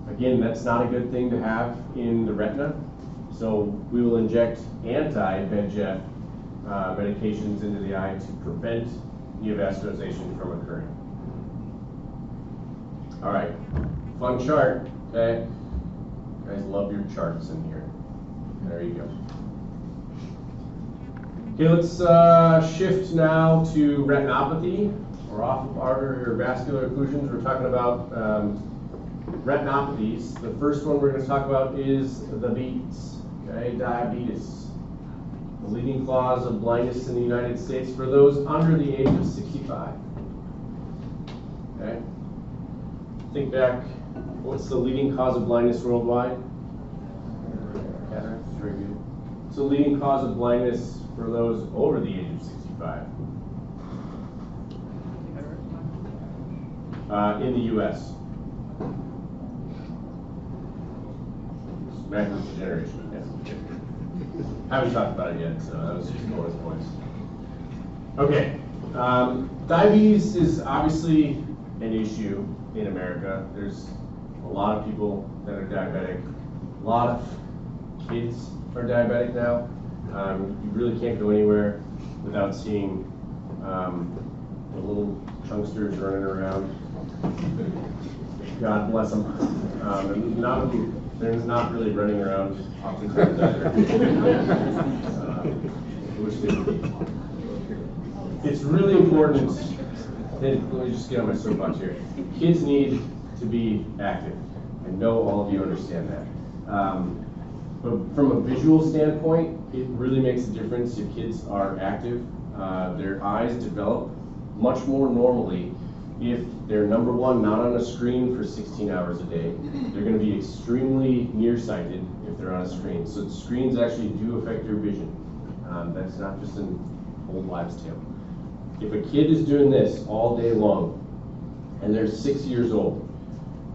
Again, that's not a good thing to have in the retina. So we will inject anti-VEGF medications into the eye to prevent neovascularization from occurring. All right, fun chart, okay? You guys love your charts in here. There you go. Okay, let's shift now to retinopathy, or off of artery or vascular occlusions. We're talking about retinopathies. The first one we're going to talk about is the beats, okay, diabetes. The leading cause of blindness in the United States for those under the age of 65. Okay, think back, what's the leading cause of blindness worldwide? Cataracts, very good. So leading cause of blindness for those over the age of 65. In the U.S. Macular degeneration, yes. Haven't talked about it yet, so that was just bonus points. Okay, diabetes is obviously an issue in America. There's a lot of people that are diabetic. A lot of kids are diabetic now. You really can't go anywhere without seeing the little chunksters running around. God bless them. They're not really running around oftentimes either. I wish they would be. It's really important, and let me just get on my soapbox here. Kids need to be active. I know all of you understand that. But from a visual standpoint, it really makes a difference if kids are active. Their eyes develop much more normally if they're, number one, not on a screen for 16 hours a day. They're going to be extremely nearsighted if they're on a screen. So screens actually do affect your vision. That's not just an old wives' tale. If a kid is doing this all day long, and they're 6 years old,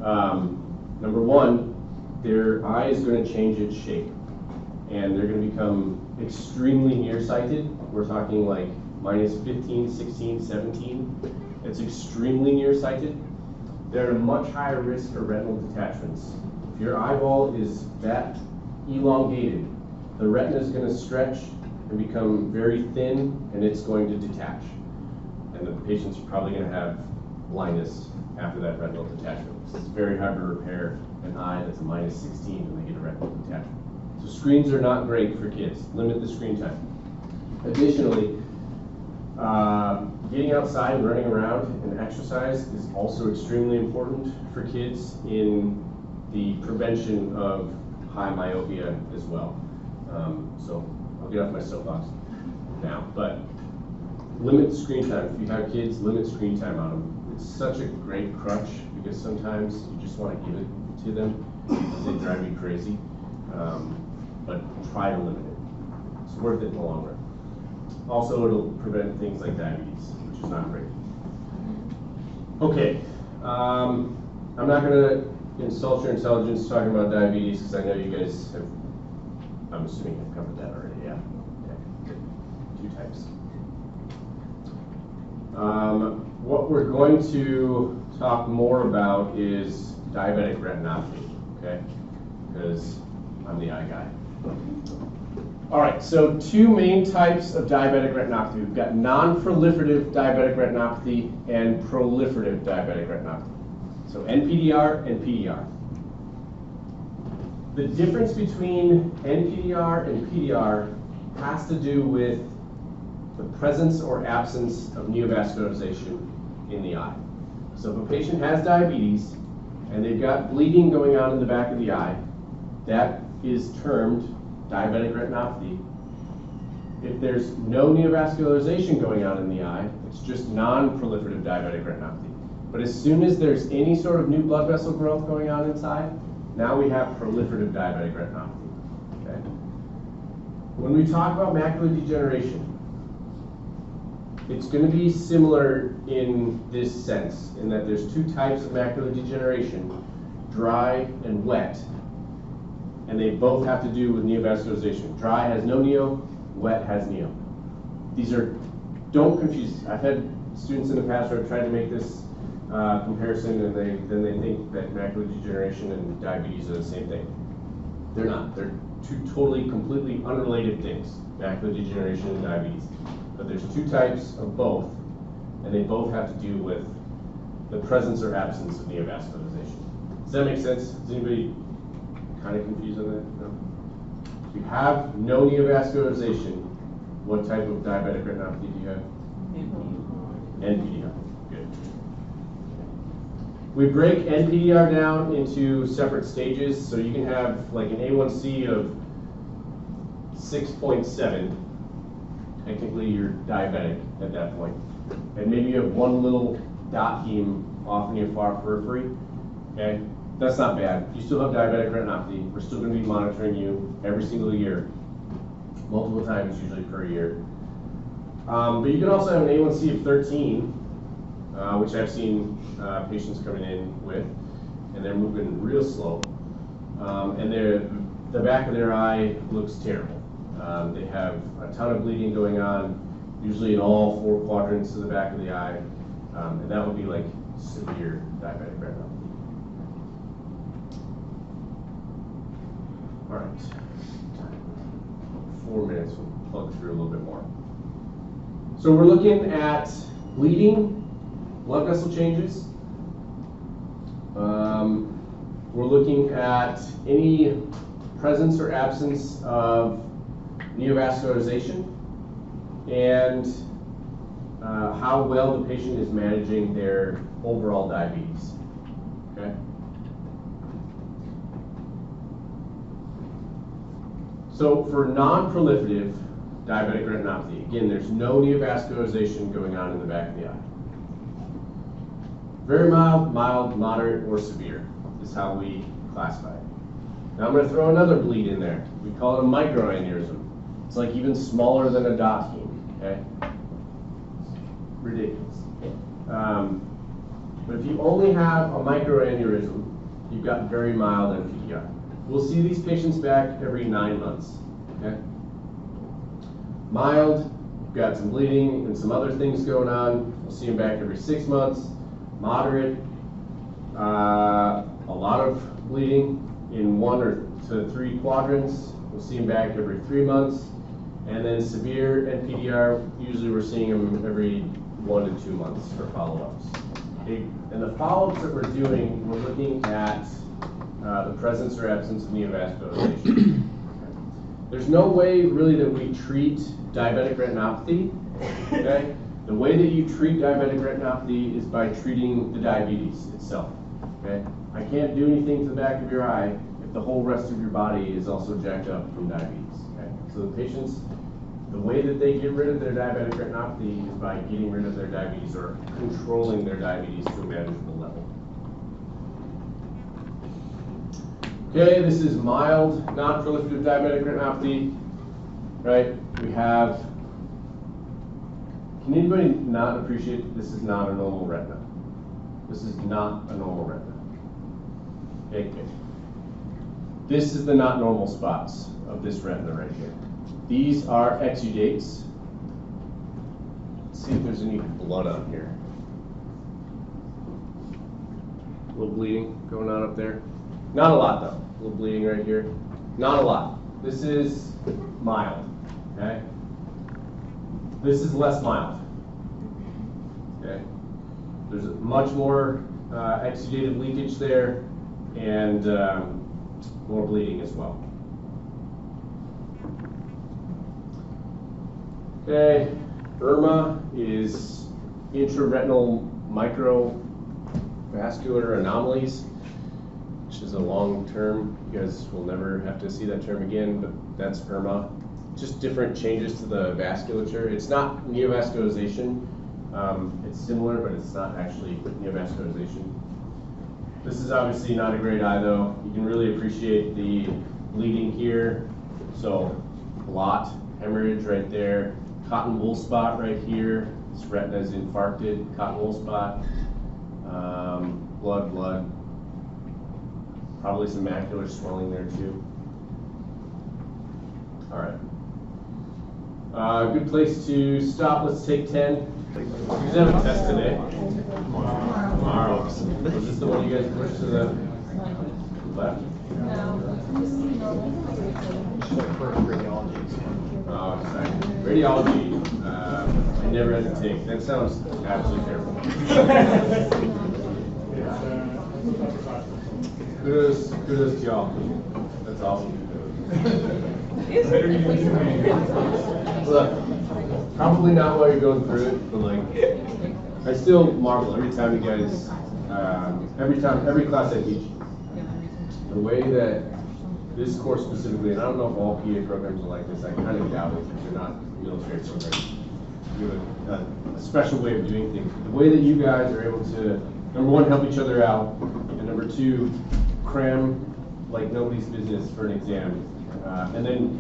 number one, their eye is going to change its shape, and they're going to become extremely nearsighted. We're talking like minus 15, 16, 17. It's extremely nearsighted. They're at a much higher risk for retinal detachments. If your eyeball is that elongated, the retina is going to stretch and become very thin, and it's going to detach. And the patient's probably going to have blindness after that retinal detachment. It's very hard to repair an eye that's a minus 16 when they get a retinal detachment. So screens are not great for kids. Limit the screen time. Additionally, getting outside and running around and exercise is also extremely important for kids in the prevention of high myopia as well. So I'll get off my soapbox now, but limit screen time. If you have kids, limit screen time on them. It's such a great crutch because sometimes you just want to give it to them because they drive you crazy, but try to limit it. It's worth it in the long run. Also, it'll prevent things like diabetes, which is not great. Okay, I'm not going to insult your intelligence talking about diabetes because I know you guys have, I'm assuming have covered that already, yeah? Okay, good. 2 types. What we're going to talk more about is diabetic retinopathy, okay? Because I'm the eye guy. All right, so 2 main types of diabetic retinopathy. We've got non-proliferative diabetic retinopathy and proliferative diabetic retinopathy. So NPDR and PDR. The difference between NPDR and PDR has to do with the presence or absence of neovascularization in the eye. So if a patient has diabetes and they've got bleeding going on in the back of the eye, that is termed diabetic retinopathy. If there's no neovascularization going on in the eye, it's just non-proliferative diabetic retinopathy. But as soon as there's any sort of new blood vessel growth going on inside, now we have proliferative diabetic retinopathy. Okay? When we talk about macular degeneration, it's going to be similar in this sense, in that there's 2 types of macular degeneration, dry and wet, and they both have to do with neovascularization. Dry has no neo, wet has neo. These are, don't confuse. I've had students in the past who have tried to make this comparison, and then they think that macular degeneration and diabetes are the same thing. They're not. They're 2 totally, completely unrelated things, macular degeneration and diabetes. But there's 2 types of both, and they both have to do with the presence or absence of neovascularization. Does that make sense? Is anybody kind of confused on that? No? If you have no neovascularization, What type of diabetic retinopathy do you have? NPDR. Good. We break NPDR down into separate stages, so you can have like an A1C of 6.7. Technically, you're diabetic at that point. And maybe you have one little dot heme off in your far periphery. Okay, that's not bad. You still have diabetic retinopathy. We're still going to be monitoring you every single year, multiple times usually per year. But you can also have an A1C of 13, which I've seen patients coming in with, and they're moving real slow. And the back of their eye looks terrible. They have a ton of bleeding going on, usually in all 4 quadrants of the back of the eye, and that would be like severe diabetic retinopathy. All right, 4 minutes, we'll plug through a little bit more. So we're looking at bleeding, blood vessel changes. We're looking at any presence or absence of neovascularization and how well the patient is managing their overall diabetes. Okay. So for non-proliferative diabetic retinopathy, again, there's no neovascularization going on in the back of the eye. Very mild, mild, moderate, or severe is how we classify it. Now I'm going to throw another bleed in there. We call it a microaneurysm. It's like even smaller than a dot heme, okay? Ridiculous. But if you only have a microaneurysm, you've got very mild NPDR. We'll see these patients back every 9 months, okay? Mild, got some bleeding and some other things going on. We'll see them back every 6 months. Moderate, a lot of bleeding in 1 to 3 quadrants. We'll see them back every 3 months. And then severe NPDR, usually we're seeing them every 1 to 2 months for follow-ups. Okay. And the follow-ups that we're doing, we're looking at the presence or absence of neovascularization. Okay. There's no way really that we treat diabetic retinopathy. Okay? The way that you treat diabetic retinopathy is by treating the diabetes itself. Okay? I can't do anything to the back of your eye if the whole rest of your body is also jacked up from diabetes. Okay? So the patients, the way that they get rid of their diabetic retinopathy is by getting rid of their diabetes or controlling their diabetes to a manageable level. Okay, this is mild, non-proliferative diabetic retinopathy, right? We have, can anybody not appreciate that this is not a normal retina? This is not a normal retina. Okay, good. This is the not normal spots of this retina right here. These are exudates. Let's see if there's any blood on here. A little bleeding going on up there. Not a lot though. A little bleeding right here. Not a lot. This is mild. Okay. This is less mild. Okay. There's much more exudative leakage there and more bleeding as well. Okay. IRMA is intraretinal microvascular anomalies, which is a long term. You guys will never have to see that term again, but that's IRMA. Just different changes to the vasculature. It's not neovascularization. It's similar, but it's not actually neovascularization. This is obviously not a great eye though. You can really appreciate the bleeding here. So blot, hemorrhage right there. Cotton wool spot right here. This retina is infarcted, cotton wool spot. Blood. Probably some macular swelling there too. All right. Good place to stop. Let's take 10. You guys have a test today? Tomorrow. Was this the one you guys pushed to the left? Oh, sorry. Radiology, I never had to take. That sounds absolutely terrible. Kudos to y'all. That's awesome. Look. Probably not while you're going through it, but like, I still marvel every time you guys, every class I teach, the way that this course specifically, and I don't know if all PA programs are like this, I kind of doubt it if you're not military programs. You have a special way of doing things. The way that you guys are able to, number one, help each other out, and number two, cram like nobody's business for an exam, and then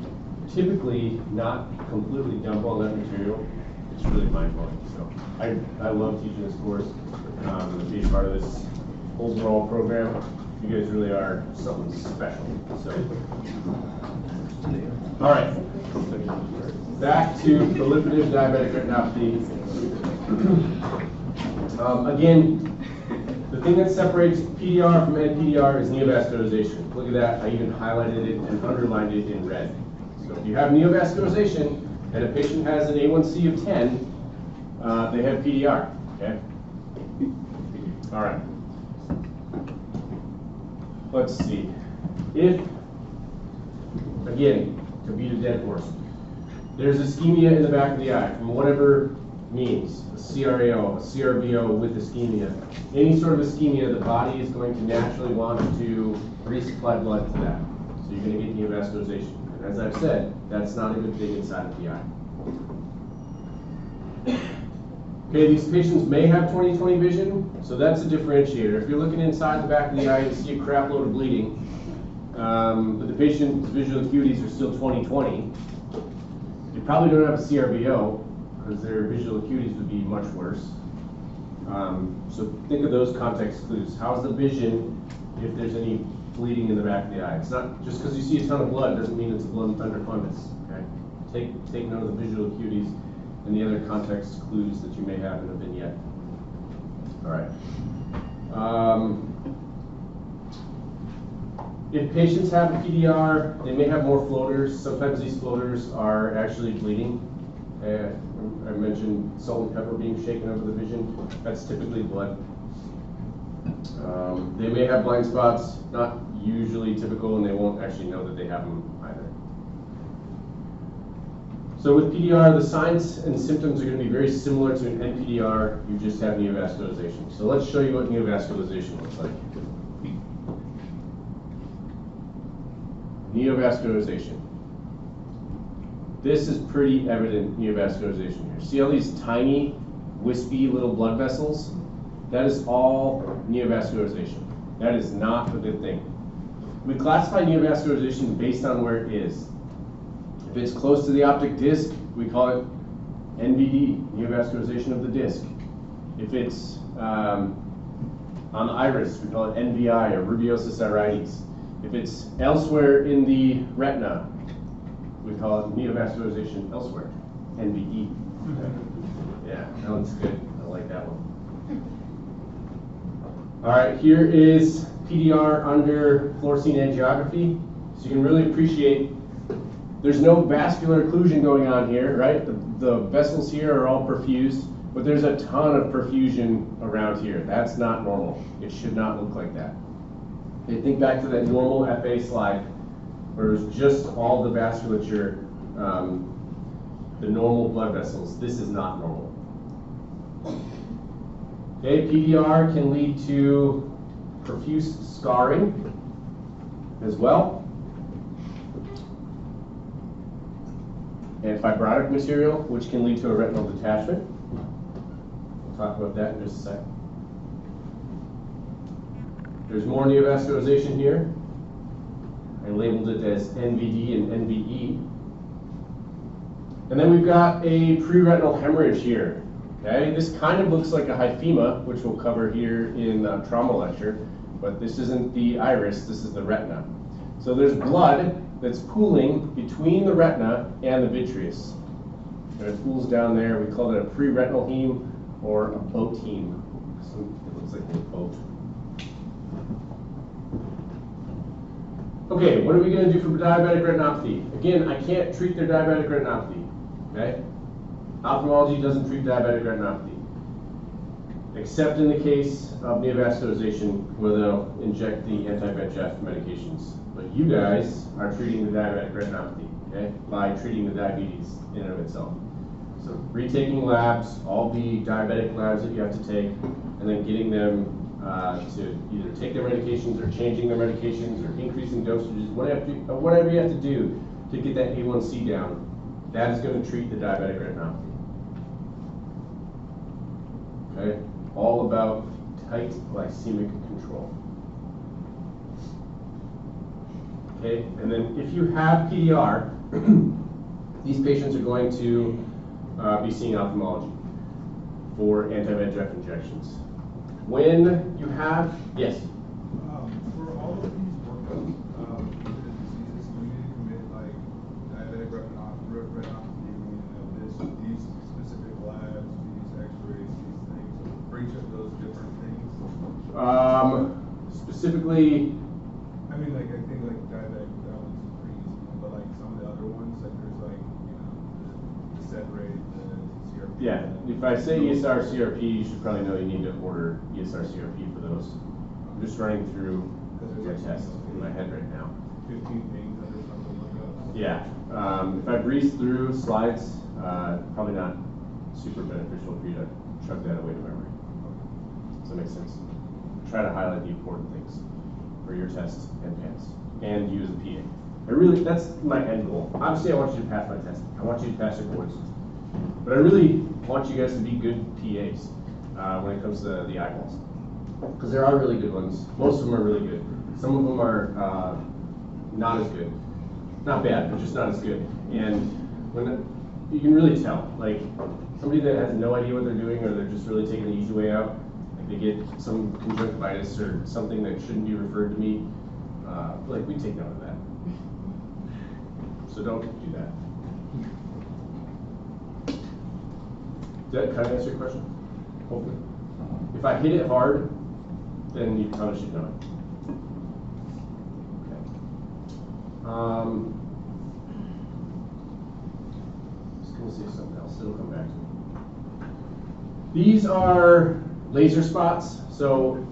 typically not completely dump all that material. It's really mind-blowing. So I love teaching this course, and being part of this overall program. You guys really are something special. So, all right. Back to proliferative diabetic retinopathy. Again, the thing that separates PDR from NPDR is neovascularization. Look at that. I even highlighted it and underlined it in red. So if you have neovascularization and a patient has an A1C of 10, they have PDR. Okay. All right. Let's see. If, again, to beat a dead horse, there's ischemia in the back of the eye from whatever means, a CRAO, a CRBO with ischemia. Any sort of ischemia, the body is going to naturally want to resupply blood to that. So you're going to get neovascularization. And as I've said, that's not a good thing inside of the eye. Okay, these patients may have 20/20 vision, so that's a differentiator. If you're looking inside the back of the eye and see a crap load of bleeding, but the patient's visual acuities are still 20/20, you probably don't have a CRBO because their visual acuities would be much worse. So think of those context clues. How's the vision if there's any bleeding in the back of the eye? It's not just because you see a ton of blood doesn't mean it's a blood and thunder fundus. Okay, take note of the visual acuities and the other context clues that you may have in a vignette. All right. If patients have a PDR, they may have more floaters. Sometimes these floaters are actually bleeding. I mentioned salt and pepper being shaken over the vision. That's typically blood. They may have blind spots, not usually typical, and they won't actually know that they have them either. So with PDR, the signs and symptoms are going to be very similar to an NPDR. You just have neovascularization. So let's show you what neovascularization looks like. Neovascularization. This is pretty evident neovascularization here. See all these tiny, wispy little blood vessels? That is all neovascularization. That is not a good thing. We classify neovascularization based on where it is. If it's close to the optic disc, we call it NVD, neovascularization of the disc. If it's on the iris, we call it NVI, or rubiosis irides. If it's elsewhere in the retina, we call it neovascularization elsewhere, NVE. Yeah, that one's good. I like that one. All right, here is PDR under fluorescein angiography. So you can really appreciate there's no vascular occlusion going on here, right? The vessels here are all perfused, but there's a ton of perfusion around here. That's not normal. It should not look like that. Okay, think back to that normal FA slide where it was just all the vasculature, the normal blood vessels. This is not normal. Okay, PDR can lead to profuse scarring as well. And fibrotic material, which can lead to a retinal detachment. We'll talk about that in just a second. There's more neovascularization here. I labeled it as NVD and NVE. And then we've got a preretinal hemorrhage here. Okay, this kind of looks like a hyphema, which we'll cover here in trauma lecture, but this isn't the iris, this is the retina. So there's blood that's pooling between the retina and the vitreous. And it pools down there. We call it a preretinal heme or a boat heme. So it looks like a boat. Okay, what are we going to do for diabetic retinopathy? Again, I can't treat their diabetic retinopathy. Okay? Ophthalmology doesn't treat diabetic retinopathy, except in the case of neovascularization, where they'll inject the anti-VEGF medications. But you guys are treating the diabetic retinopathy, okay, by treating the diabetes in and of itself. So retaking labs, all the diabetic labs that you have to take, and then getting them to either take their medications or changing their medications or increasing dosages, whatever you have to do to get that A1C down, that is going to treat the diabetic retinopathy. Okay, all about tight glycemic control. Okay, and then if you have PDR, these patients are going to be seeing ophthalmology for anti-VEGF injections. When you have, yes? For all of these workups, for the diseases, do we need to commit like diabetic retinopathy, these specific labs, these x-rays, these things, for each of those different things? Specifically, I mean, like, I think like diabetic, that one's pretty easy, but like some of the other ones, like there's like, you know, the set rate, the CRP. yeah, if I say ESR CRP, you should probably know you need to order ESR CRP for those. I'm just running through my test in my head right now. 15 things that are something like that. Yeah, if I breeze through slides, probably not super beneficial for you to chuck that away to memory. Does that make sense? Try to highlight the important things for your test and PANS, and you as a PA. That's my end goal. Obviously, I want you to pass my test. I want you to pass your boards. But I really want you guys to be good PAs when it comes to the eyeballs. Because there are really good ones. Most of them are really good. Some of them are not as good. Not bad, but just not as good. And when you can really tell, like somebody that has no idea what they're doing, or they're just really taking the easy way out, like they get some conjunctivitis or something that shouldn't be referred to me, like we take note of that. So don't do that. Did that kind of answer your question? Hopefully. If I hit it hard, then you kind of should know it. Okay. Just going to say something else. It'll come back to me. These are laser spots. So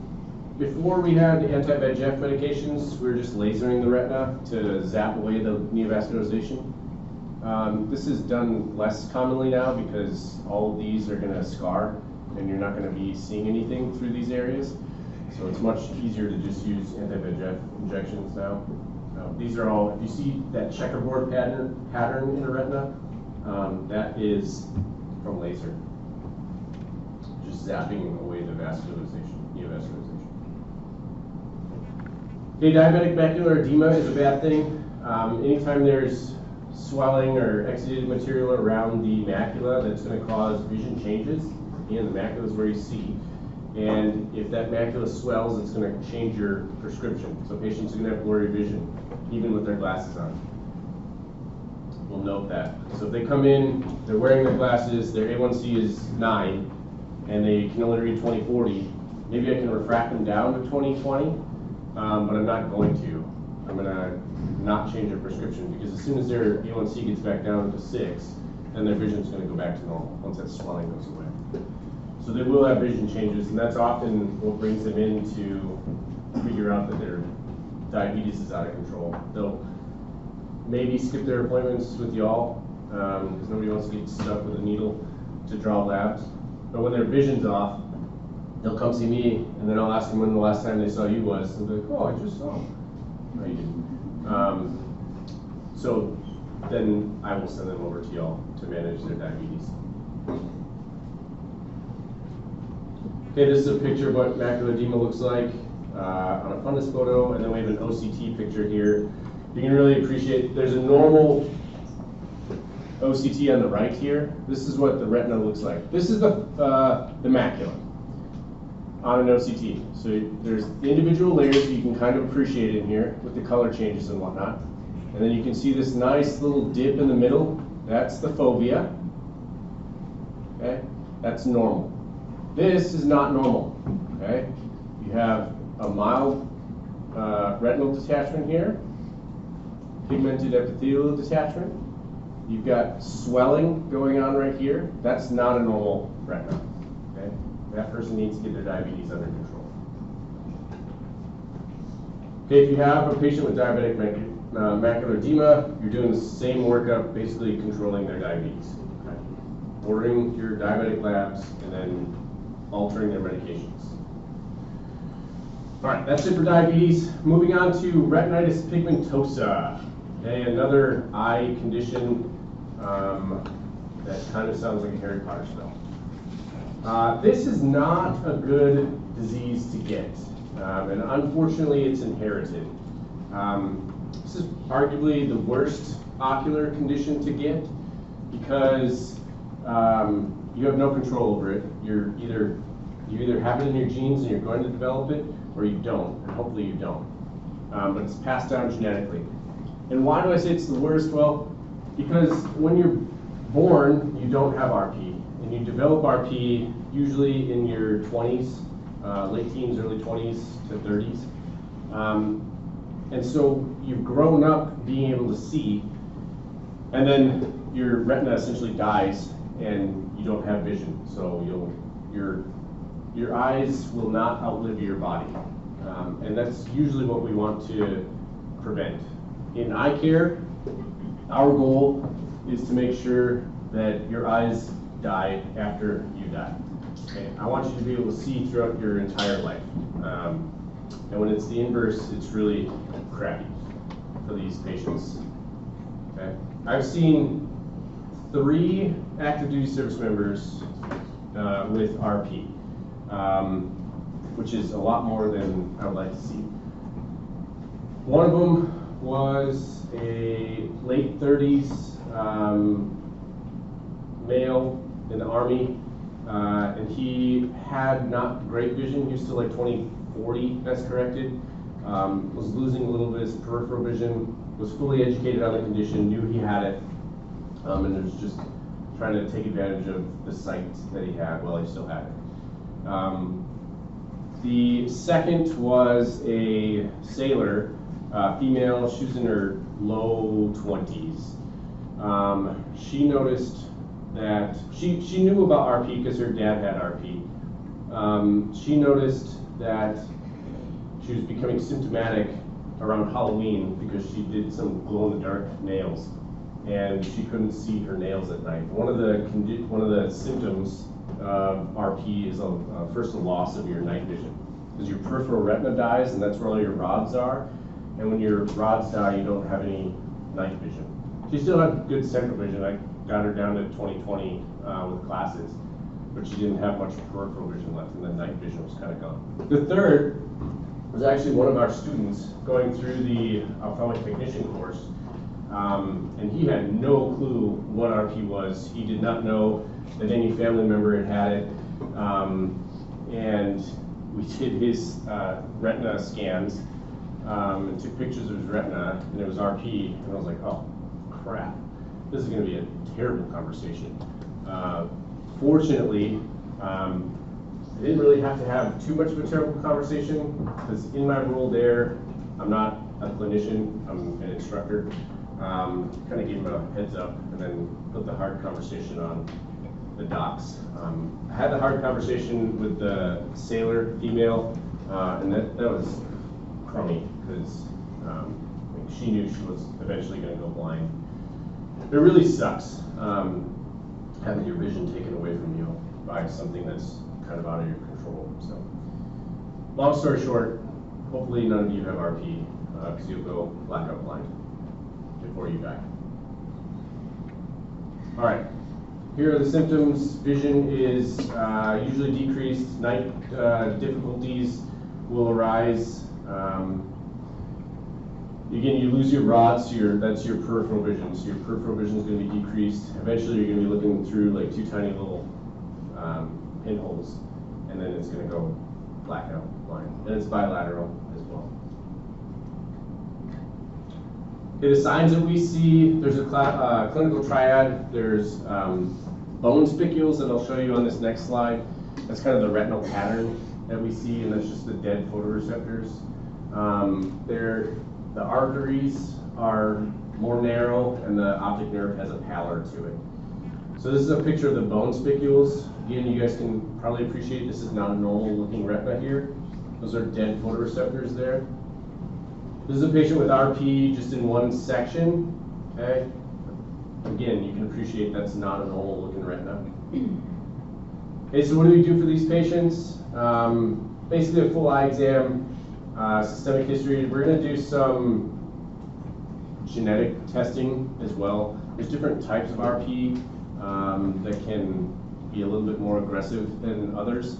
before we had anti-VEGF medications, we were just lasering the retina to zap away the neovascularization. This is done less commonly now because all of these are going to scar and you're not going to be seeing anything through these areas. So it's much easier to just use anti-VEGF injections now. These are all, if you see that checkerboard pattern in the retina, that is from laser. Just zapping away the vascularization, neovascularization. Okay, diabetic macular edema is a bad thing. Anytime there's swelling or exudated material around the macula, that's going to cause vision changes. Again, the macula is where you see. And if that macula swells, it's going to change your prescription. So patients are going to have blurry vision, even with their glasses on. We'll note that. So if they come in, they're wearing their glasses, their A1C is 9, and they can only read 20/40, maybe I can refract them down to 20/20, but I'm not going to. I'm going to not change their prescription, because as soon as their A1C gets back down to 6, then their vision is going to go back to normal once that swelling goes away. So they will have vision changes, and that's often what brings them in to figure out that their diabetes is out of control. They'll maybe skip their appointments with y'all, because nobody wants to get stuck with a needle to draw labs. But when their vision's off, they'll come see me, and then I'll ask them when the last time they saw you was, and they'll be like, oh, I just saw him. No, you didn't. So then I will send them over to y'all to manage their diabetes. Okay, this is a picture of what macular edema looks like on a fundus photo, and then we have an OCT picture here. You can really appreciate, there's a normal OCT on the right here. This is what the retina looks like. This is the macula on an OCT. So there's the individual layers, so you can kind of appreciate it in here with the color changes and whatnot. And then you can see this nice little dip in the middle. That's the fovea. Okay, that's normal. This is not normal. Okay, you have a mild retinal detachment here, pigmented epithelial detachment. You've got swelling going on right here. That's not a normal retina. Okay, that person needs to get their diabetes under control. Okay, if you have a patient with diabetic macular edema, you're doing the same workup, basically controlling their diabetes. Okay. ordering your diabetic labs, and then altering their medications. All right, that's it for diabetes. Moving on to retinitis pigmentosa. Okay, another eye condition that kind of sounds like a Harry Potter spell. This is not a good disease to get, and unfortunately it's inherited. This is arguably the worst ocular condition to get because you have no control over it. You either have it in your genes and you're going to develop it, or you don't, and hopefully you don't. But it's passed down genetically. And why do I say it's the worst? Well, because when you're born, you don't have RP, and you develop RP usually in your 20s, late teens, early 20s to 30s. And so you've grown up being able to see, and then your retina essentially dies, and you don't have vision. So your eyes will not outlive your body, and that's usually what we want to prevent. In eye care, our goal is to make sure that your eyes die after you die. Okay? I want you to be able to see throughout your entire life. And when it's the inverse, it's really crappy for these patients. Okay? I've seen 3 active duty service members with RP, which is a lot more than I would like to see. One of them was a late 30s male in the Army, and he had not great vision. He was still like 20/40 best corrected, was losing a little bit of his peripheral vision, was fully educated on the condition, knew he had it, and was just trying to take advantage of the sight that he had while he still had it. The second was a sailor, female. She was in her low 20s. She noticed that she knew about RP because her dad had RP. She noticed that she was becoming symptomatic around Halloween because she did some glow-in-the-dark nails, and she couldn't see her nails at night. One of the symptoms of RP is first a loss of your night vision, because your peripheral retina dies, and that's where all your rods are. And when your rods die, you don't have any night vision. She still had good central vision. I got her down to 20/20 with glasses, but she didn't have much peripheral vision left, and the night vision was kind of gone. The third was actually one of our students going through the ophthalmic technician course, and he had no clue what RP was. He did not know that any family member had had it, and we did his retina scans and took pictures of his retina, and it was RP, and I was like, oh crap, this is going to be a terrible conversation. Fortunately, I didn't really have to have too much of a terrible conversation, because in my role there, I'm not a clinician, I'm an instructor. Kind of gave him a heads up and then put the hard conversation on the docs. I had the hard conversation with the sailor female, and that was crummy, because she knew she was eventually going to go blind. It really sucks having your vision taken away from you by something that's kind of out of your control. So, long story short, hopefully none of you have RP, because you'll go blackout blind before you die. All right, here are the symptoms. Vision is usually decreased. Night difficulties will arise. Again, you lose your rods, so that's your peripheral vision. So your peripheral vision is going to be decreased. Eventually, you're going to be looking through like 2 tiny little pinholes, and then it's going to go blackout blind. And it's bilateral as well. Okay, the signs that we see, there's a clinical triad. There's bone spicules that I'll show you on this next slide. That's kind of the retinal pattern that we see, and that's just the dead photoreceptors. The arteries are more narrow, and the optic nerve has a pallor to it. So this is a picture of the bone spicules. Again, you guys can probably appreciate this is not a normal looking retina here. Those are dead photoreceptors there. This is a patient with RP just in one section, okay? again, you can appreciate that's not a normal looking retina. Okay, so what do we do for these patients? Basically a full eye exam, systemic history. We're going to do some genetic testing as well. There's different types of RP that can be a little bit more aggressive than others.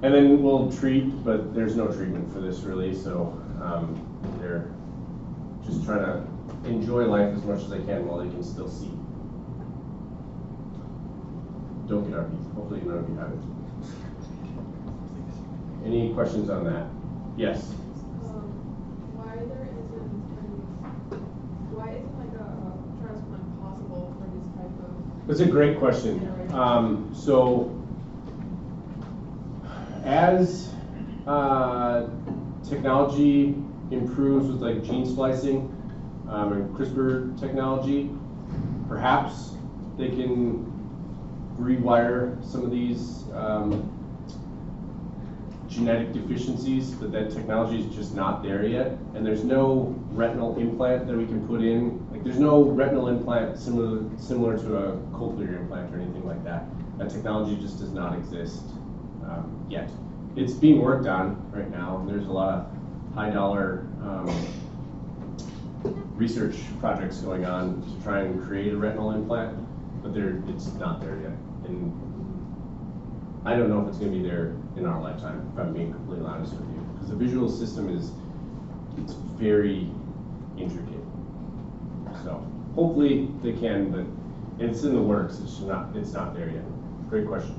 And then we'll treat, but there's no treatment for this really, so they're just trying to enjoy life as much as they can while they can still see. Don't get RP. Hopefully none of you have it. Any questions on that? Yes? Why isn't like a transplant possible for this type of? That's a great question. So as technology improves with like gene splicing and CRISPR technology, perhaps they can rewire some of these genetic deficiencies, but that technology is just not there yet. And there's no retinal implant that we can put in. Like there's no retinal implant similar to a cochlear implant or anything like that. That technology just does not exist yet. It's being worked on right now, and there's a lot of high-dollar research projects going on to try and create a retinal implant, but it's not there yet. And I don't know if it's going to be there in our lifetime, if I'm being completely honest with you, because the visual system it's very intricate. So hopefully they can, but it's in the works. It's not there yet. Great question.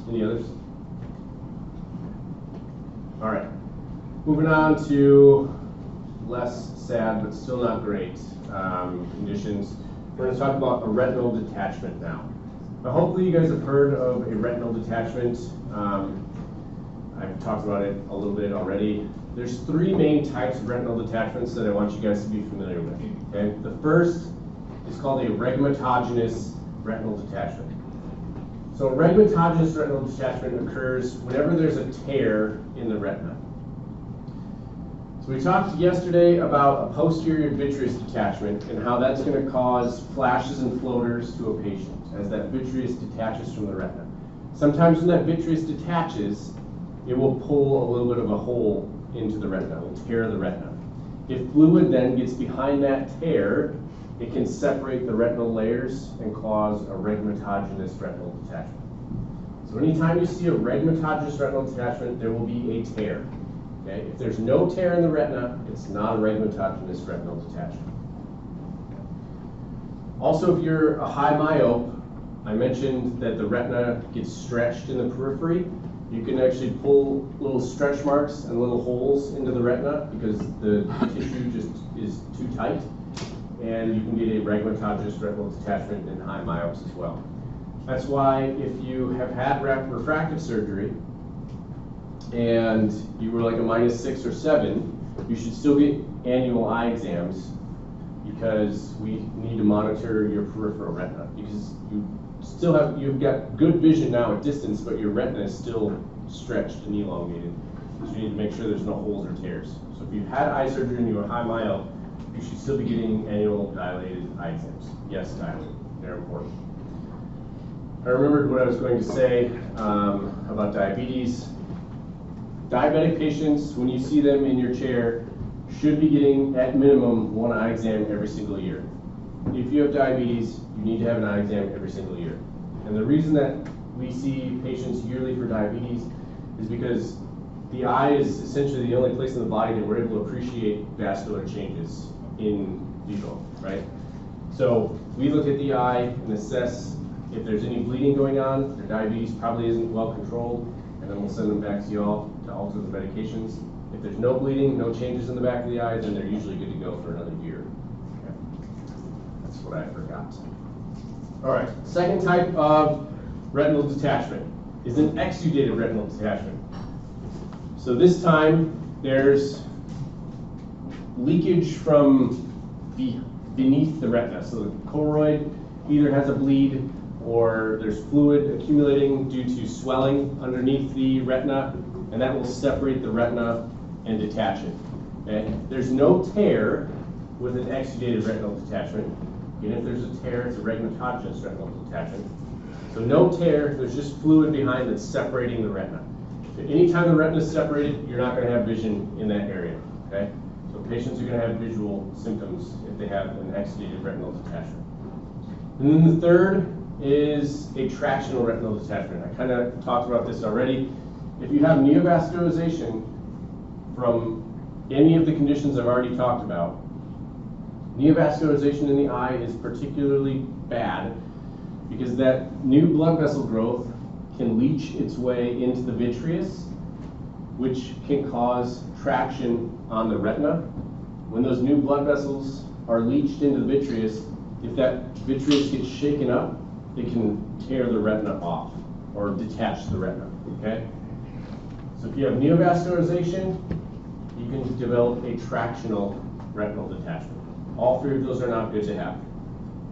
Any others? All right, moving on to less sad but still not great conditions. We're going to talk about a retinal detachment now. Now, hopefully you guys have heard of a retinal detachment. I've talked about it a little bit already. There's three main types of retinal detachments that I want you guys to be familiar with. Okay, the first is called a rhegmatogenous retinal detachment. So a rhegmatogenous retinal detachment occurs whenever there's a tear in the retina. So we talked yesterday about a posterior vitreous detachment and how that's going to cause flashes and floaters to a patient as that vitreous detaches from the retina. Sometimes when that vitreous detaches, it will pull a little bit of a hole into the retina, it will tear the retina. If fluid then gets behind that tear, it can separate the retinal layers and cause a rhegmatogenous retinal detachment. So anytime you see a rhegmatogenous retinal detachment, there will be a tear. Okay? If there's no tear in the retina, it's not a rhegmatogenous retinal detachment. Also, if you're a high myope, I mentioned that the retina gets stretched in the periphery. You can actually pull little stretch marks and little holes into the retina because the tissue just is too tight. And you can get a rhegmatogenous retinal detachment in high myopes as well. That's why if you have had refractive surgery and you were like a -6 or 7, you should still get annual eye exams because we need to monitor your peripheral retina because you've got good vision now at distance, but your retina is still stretched and elongated. So you need to make sure there's no holes or tears. So if you've had eye surgery and you're a high myope, you should still be getting annual dilated eye exams. Yes, dilated, they're important. I remembered what I was going to say about diabetes. Diabetic patients, when you see them in your chair, should be getting at minimum one eye exam every single year. If you have diabetes, you need to have an eye exam every single year. And the reason that we see patients yearly for diabetes is because the eye is essentially the only place in the body that we're able to appreciate vascular changes in vivo, right? So we look at the eye and assess if there's any bleeding going on. Their diabetes probably isn't well controlled, and then we'll send them back to y'all to alter the medications. If there's no bleeding, no changes in the back of the eye, then they're usually good to go for another year. Okay. That's what I forgot. All right, second type of retinal detachment is an exudative retinal detachment. So this time there's leakage from beneath the retina. So the choroid either has a bleed or there's fluid accumulating due to swelling underneath the retina, and that will separate the retina and detach it. Okay? There's no tear with an exudative retinal detachment. Again, if there's a tear, it's a rhegmatogenous retinal detachment. So no tear, there's just fluid behind that's separating the retina. So anytime the retina is separated, you're not going to have vision in that area, okay? So patients are going to have visual symptoms if they have an exudated retinal detachment. And then the third is a tractional retinal detachment. I kind of talked about this already. If you have neovascularization from any of the conditions I've already talked about, neovascularization in the eye is particularly bad because that new blood vessel growth can leach its way into the vitreous, which can cause traction on the retina. When those new blood vessels are leached into the vitreous, if that vitreous gets shaken up, it can tear the retina off or detach the retina, okay? So if you have neovascularization, you can develop a tractional retinal detachment. All three of those are not good to have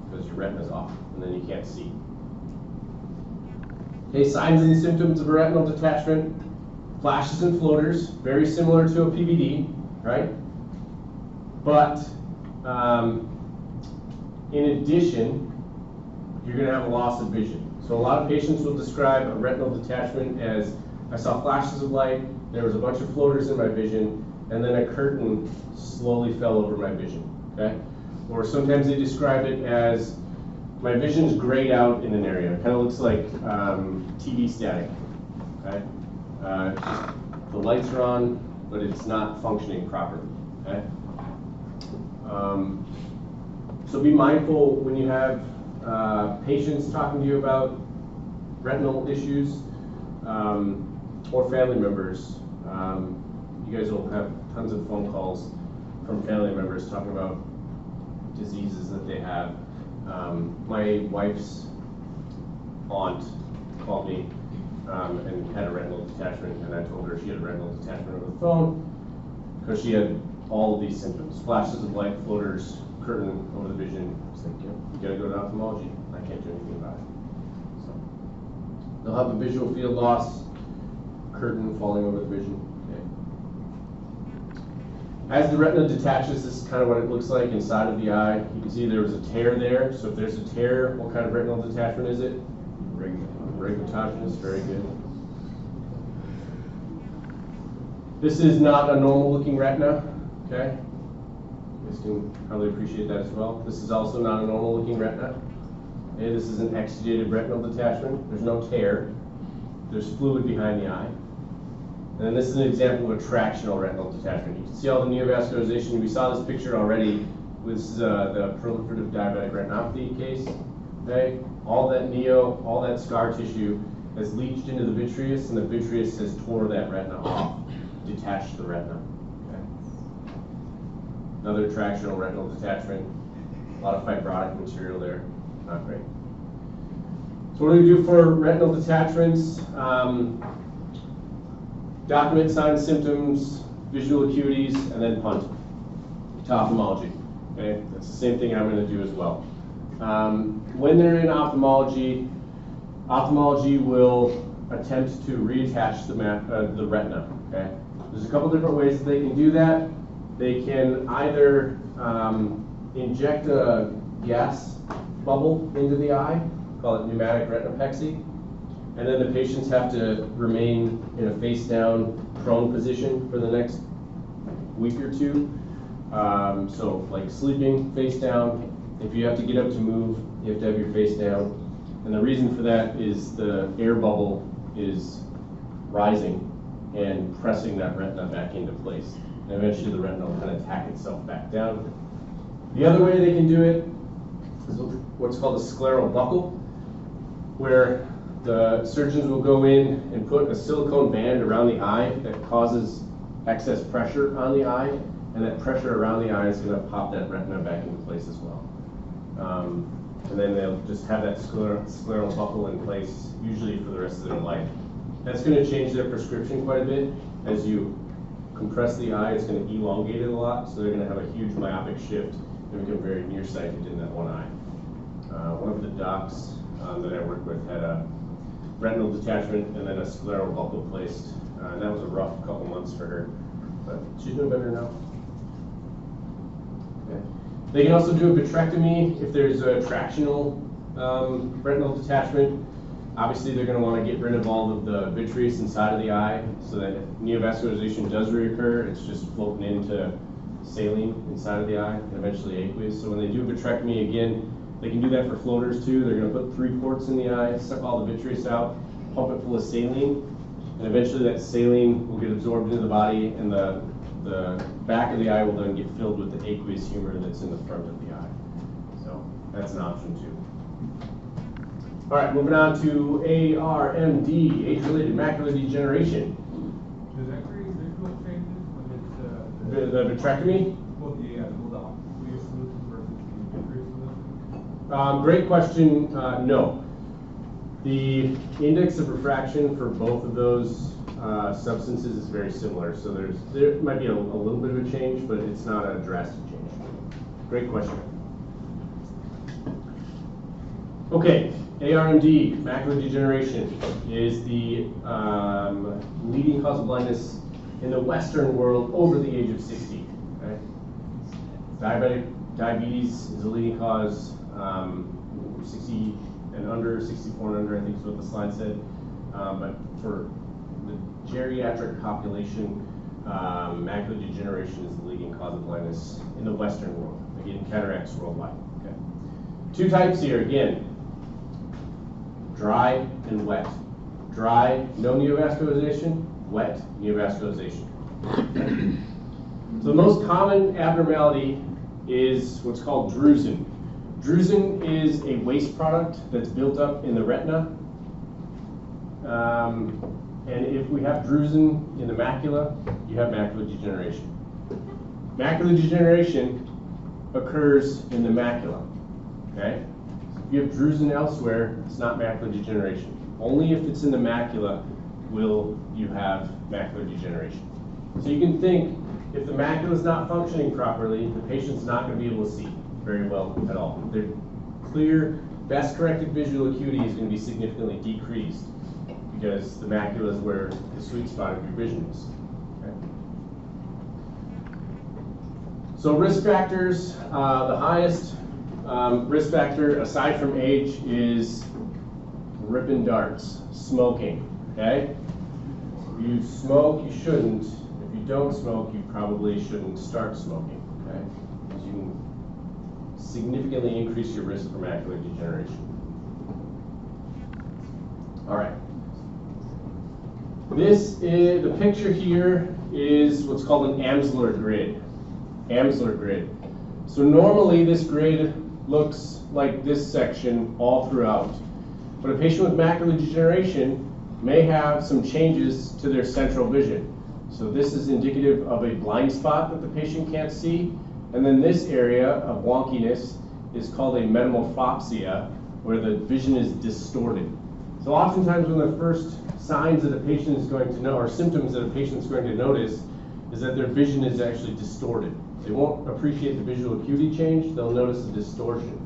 because your retina's off and then you can't see. Okay, signs and symptoms of a retinal detachment: flashes and floaters, very similar to a PVD, right? But in addition, you're going to have a loss of vision. So a lot of patients will describe a retinal detachment as, I saw flashes of light, there was a bunch of floaters in my vision, and then a curtain slowly fell over my vision, okay? Or sometimes they describe it as, my vision's grayed out in an area. It kind of looks like TV static, okay? The lights are on, but it's not functioning properly, okay? So be mindful when you have patients talking to you about retinal issues or family members. You guys will have tons of phone calls from family members talking about diseases that they have. My wife's aunt called me and had a retinal detachment, and I told her she had a retinal detachment over the phone because she had all of these symptoms: flashes of light, floaters, curtain over the vision. It's like, you gotta go to ophthalmology. I can't do anything about it. So they'll have a visual field loss, curtain falling over the vision. Okay. As the retina detaches, this is kind of what it looks like inside of the eye. You can see there was a tear there. So if there's a tear, what kind of retinal detachment is it? Rhegmatogenous, very good. This is not a normal looking retina, okay? You guys can probably appreciate that as well. This is also not a normal looking retina. Okay, this is an exudated retinal detachment. There's no tear. There's fluid behind the eye. And then this is an example of a tractional retinal detachment. You can see all the neovascularization. We saw this picture already with the proliferative diabetic retinopathy case. Okay? All that all that scar tissue has leached into the vitreous, and the vitreous has tore that retina off, detached the retina. Okay? Another tractional retinal detachment. A lot of fibrotic material there. Not great. So what do we do for retinal detachments? Document signs, symptoms, visual acuities, and then punt to ophthalmology. Okay, that's the same thing I'm going to do as well. When they're in ophthalmology, ophthalmology will attempt to reattach the retina. Okay, there's a couple different ways that they can do that. They can either inject a gas bubble into the eye, call it pneumatic retinopexy. And then the patients have to remain in a face-down, prone position for the next week or two. So like sleeping, face down. If you have to get up to move, you have to have your face down. And the reason for that is the air bubble is rising and pressing that retina back into place. And eventually the retina will kind of tack itself back down. The other way they can do it is what's called a scleral buckle, where the surgeons will go in and put a silicone band around the eye that causes excess pressure on the eye, and that pressure around the eye is going to pop that retina back into place as well. And then they'll just have that scleral buckle in place, usually for the rest of their life. That's going to change their prescription quite a bit. As you compress the eye, it's going to elongate it a lot, so they're going to have a huge myopic shift and become very nearsighted in that one eye. One of the docs that I worked with had a retinal detachment and then a scleral buckle placed. And that was a rough couple months for her, but she's doing better now. Okay. They can also do a vitrectomy if there's a tractional retinal detachment. Obviously, they're going to want to get rid of all of the vitreous inside of the eye so that if neovascularization does reoccur, it's just floating into saline inside of the eye and eventually aqueous. So when they do vitrectomy, again, they can do that for floaters too. They're going to put 3 ports in the eye, suck all the vitreous out, pump it full of saline, and eventually that saline will get absorbed into the body, and the back of the eye will then get filled with the aqueous humor that's in the front of the eye. So that's an option too. All right, moving on to ARMD, age-related macular degeneration. Does that create visual changes when it's The vitrectomy? well, yeah, the aqueous solution versus the vitreous solution? Great question. No. The index of refraction for both of those substances is very similar. So there might be a little bit of a change, but it's not a drastic change. Great question. Okay, ARMD, macular degeneration, is the leading cause of blindness in the Western world over the age of 60. Okay? Diabetes is a leading cause, 60 and under, 64 and under, I think is what the slide said. But for the geriatric population, macular degeneration is the leading cause of blindness in the Western world. Again, cataracts worldwide. Okay. 2 types here, again. Dry and wet. Dry, no neovascularization. Wet, neovascularization. Okay. So the most common abnormality is what's called drusen. Drusen is a waste product that's built up in the retina. And if we have drusen in the macula, you have macular degeneration. Macular degeneration occurs in the macula. Okay? If you have drusen elsewhere, it's not macular degeneration. Only if it's in the macula will you have macular degeneration. So you can think, if the macula is not functioning properly, the patient's not going to be able to see very well at all. Their clear, best corrected visual acuity is going to be significantly decreased because the macula is where the sweet spot of your vision is. Okay. So risk factors, the highest risk factor aside from age is ripping darts, smoking. Okay? If you smoke, you shouldn't. If you don't smoke, you probably shouldn't start smoking. Okay? Because you can significantly increase your risk for macular degeneration. All right. The picture here is what's called an Amsler grid. Amsler grid. So normally this grid looks like this section all throughout. But a patient with macular degeneration may have some changes to their central vision. So this is indicative of a blind spot that the patient can't see. And then this area of wonkiness is called a metamorphopsia, where the vision is distorted. So oftentimes one of the first signs that a patient is going to know, or symptoms that a patient is going to notice, is that their vision is actually distorted. They won't appreciate the visual acuity change, they'll notice a distortion.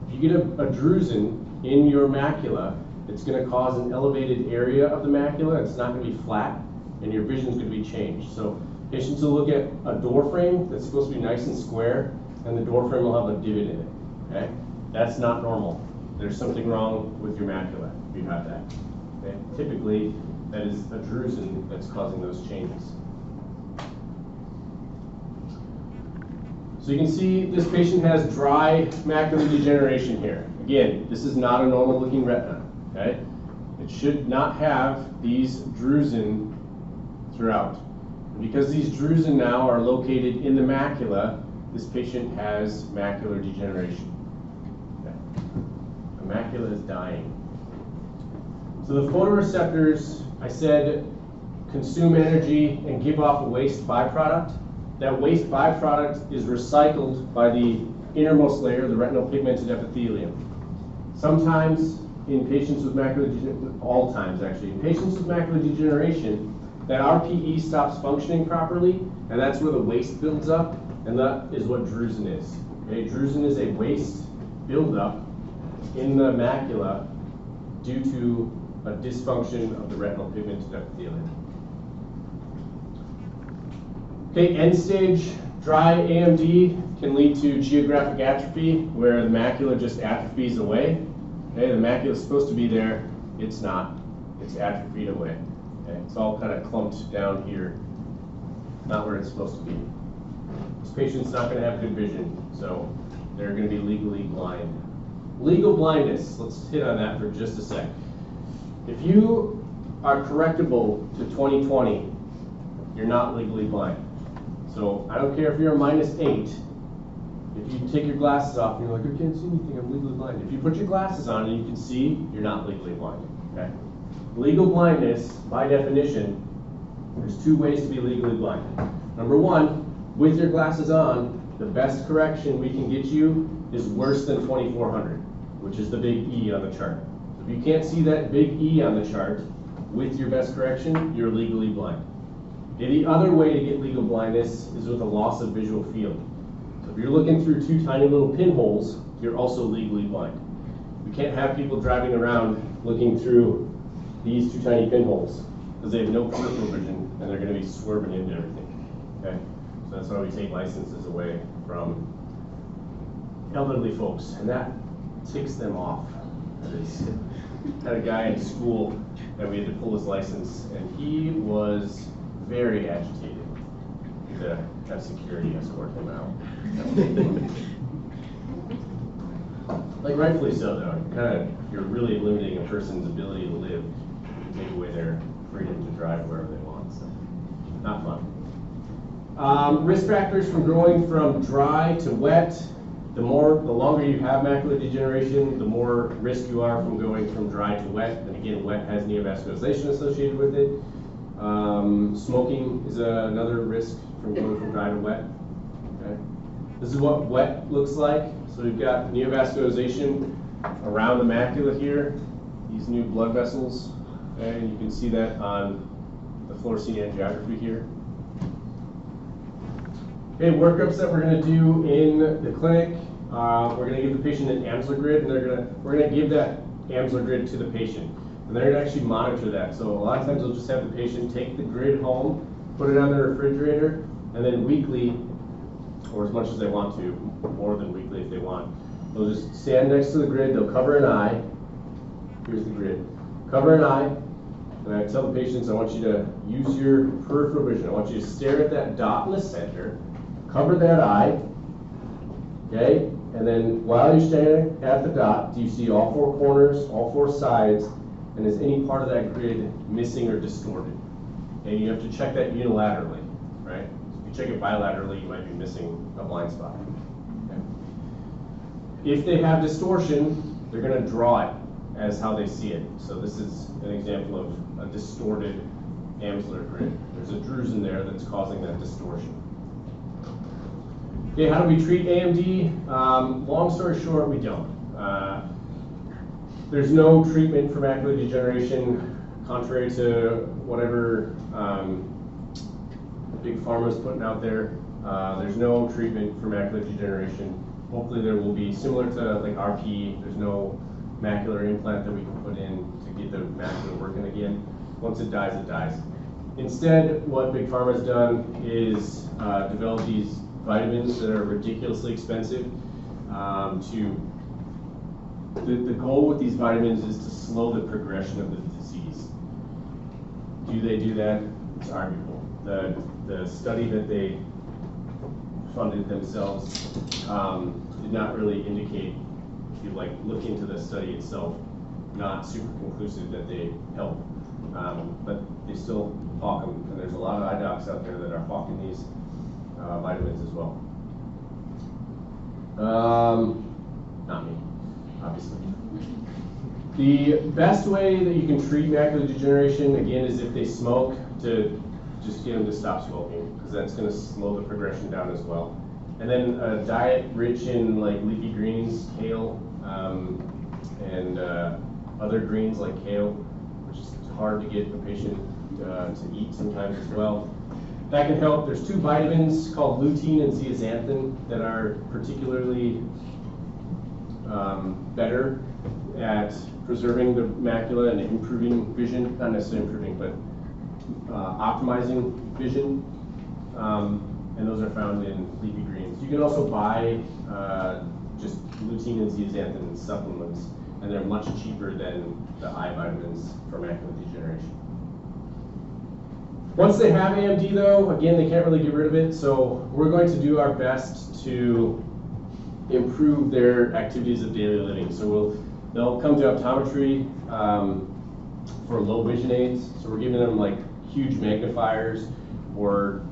If you get a drusen in your macula, it's going to cause an elevated area of the macula. It's not going to be flat, and your vision is going to be changed. So patients will look at a door frame that's supposed to be nice and square, and the door frame will have a divot in it. Okay, that's not normal. There's something wrong with your macula if you have that. Okay? Typically, that is a drusen that's causing those changes. So you can see this patient has dry macular degeneration here. Again, this is not a normal looking retina. Okay? It should not have these drusen throughout. And because these drusen now are located in the macula, this patient has macular degeneration. Okay. The macula is dying. So the photoreceptors, I said, consume energy and give off a waste byproduct. That waste byproduct is recycled by the innermost layer, the retinal pigmented epithelium. Sometimes in patients with macular degeneration, all times actually, in patients with macular degeneration, that RPE stops functioning properly, and that's where the waste builds up, and that is what drusen is. Okay? Drusen is a waste buildup in the macula due to a dysfunction of the retinal pigmented epithelium. Okay, end stage Dry AMD can lead to geographic atrophy, where the macula just atrophies away. Okay, the macula is supposed to be there, it's not. It's atrophied away. Okay, it's all kind of clumped down here, not where it's supposed to be. This patient's not going to have good vision, so they're going to be legally blind. Legal blindness, let's hit on that for just a sec. If you are correctable to 20/20, you're not legally blind. So I don't care if you're a -8, if you take your glasses off and you're like, I can't see anything, I'm legally blind. If you put your glasses on and you can see, you're not legally blind, okay? Legal blindness, by definition, there's two ways to be legally blind. Number one, with your glasses on, the best correction we can get you is worse than 2400, which is the big E on the chart. If you can't see that big E on the chart with your best correction, you're legally blind. The other way to get legal blindness is with a loss of visual field. So if you're looking through two tiny little pinholes, you're also legally blind. We can't have people driving around looking through these two tiny pinholes because they have no peripheral vision and they're going to be swerving into everything. Okay, so that's why we take licenses away from elderly folks, and that ticks them off. Had a guy in school that we had to pull his license, and he was very agitated. We had to have security escort him out. Like rightfully so, though. You're really limiting a person's ability to live. You take away their freedom to drive wherever they want. So, not fun. Risk factors from going from dry to wet. The longer you have macular degeneration, the more risk you are from going from dry to wet. And again, wet has neovascularization associated with it. Smoking is another risk from going from dry to wet. Okay. This is what wet looks like. So we've got neovascularization around the macula here, these new blood vessels, and you can see that on the fluorescein angiography here. Okay, workups that we're going to do in the clinic. We're going to give the patient an Amsler grid, and we're going to give that Amsler grid to the patient. And they're going to actually monitor that. So a lot of times they'll just have the patient take the grid home, put it on the refrigerator, and then weekly, or as much as they want to, more than weekly if they want, they'll just stand next to the grid, they'll cover an eye. Here's the grid. Cover an eye, and I tell the patients, I want you to use your peripheral vision. I want you to stare at that dot in the center, cover that eye, okay? And then while you're staring at the dot, do you see all four corners, all four sides, and is any part of that grid missing or distorted? And you have to check that unilaterally, right? If you check it bilaterally, you might be missing a blind spot. Okay. If they have distortion, they're going to draw it as how they see it. So this is an example of a distorted Amsler grid. There's a drusen there that's causing that distortion. Okay, how do we treat AMD? Long story short, we don't. There's no treatment for macular degeneration, contrary to whatever Big Pharma's putting out there. There's no treatment for macular degeneration. Hopefully there will be, similar to like RP, there's no macular implant that we can put in to get the macula working again. Once it dies, it dies. Instead, what Big Pharma's done is develop these vitamins that are ridiculously expensive. The goal with these vitamins is to slow the progression of the disease. Do they do that? It's arguable. The study that they funded themselves did not really indicate, if you like look into the study itself, not super conclusive that they help. But they still hawk them, and there's a lot of eye docs out there that are hawking these vitamins as well. Not me, obviously. The best way that you can treat macular degeneration, again, is if they smoke, to just get them to stop smoking, because that's going to slow the progression down as well. And then a diet rich in like leafy greens, kale, and other greens like kale, which is hard to get the patient to eat sometimes as well. That can help. There's two vitamins called lutein and zeaxanthin that are particularly better at preserving the macula and improving vision, not necessarily improving, but optimizing vision. and those are found in leafy greens. You can also buy just lutein and zeaxanthin supplements, and they're much cheaper than the eye vitamins for macular degeneration. Once they have AMD though, again, they can't really get rid of it, so we're going to do our best to improve their activities of daily living. So they'll come to optometry for low vision aids, so we're giving them like huge magnifiers or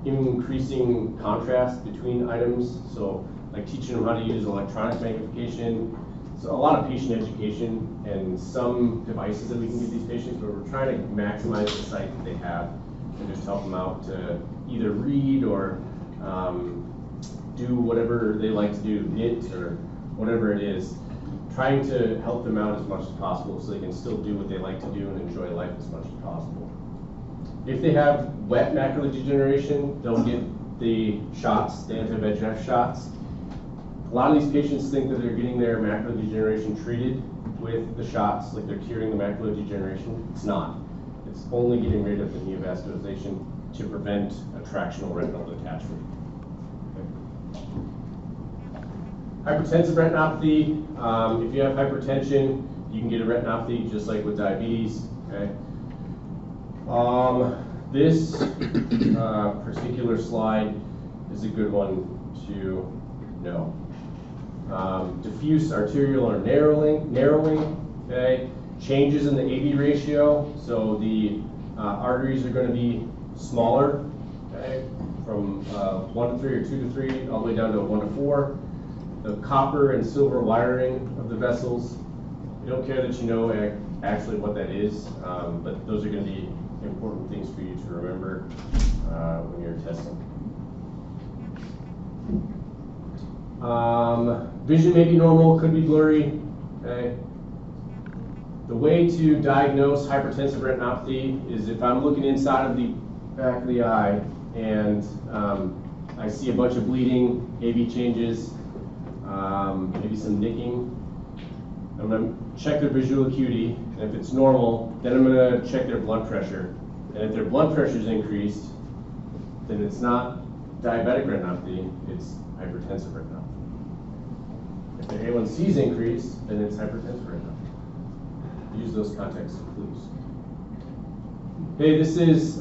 increasing contrast between items, so like teaching them how to use electronic magnification. So a lot of patient education and some devices that we can give these patients, but we're trying to maximize the sight that they have and just help them out to either read or do whatever they like to do, knit or whatever it is, trying to help them out as much as possible so they can still do what they like to do and enjoy life as much as possible. If they have wet macular degeneration, they'll get the shots, the anti-VEGF shots. A lot of these patients think that they're getting their macular degeneration treated with the shots, like they're curing the macular degeneration. It's not. It's only getting rid of the neovascularization to prevent attractional retinal detachment. Okay. Hypertensive retinopathy, if you have hypertension, you can get a retinopathy just like with diabetes. Okay. This particular slide is a good one to know. Diffuse arterial or narrowing, okay? Changes in the AB ratio, so the arteries are going to be smaller, okay? From 1 to 3 or 2 to 3, all the way down to 1 to 4. The copper and silver wiring of the vessels, I don't care that you know actually what that is, but those are going to be important things for you to remember when you're testing. Vision may be normal, could be blurry. Okay. The way to diagnose hypertensive retinopathy is if I'm looking inside of the back of the eye and I see a bunch of bleeding, AB changes, maybe some nicking. I'm going to check their visual acuity, and if it's normal, then I'm going to check their blood pressure. And if their blood pressure is increased, then it's not diabetic retinopathy, it's hypertensive retinopathy. If their A1C is increased, then it's hypertensive retinopathy. Use those context clues. Okay, this is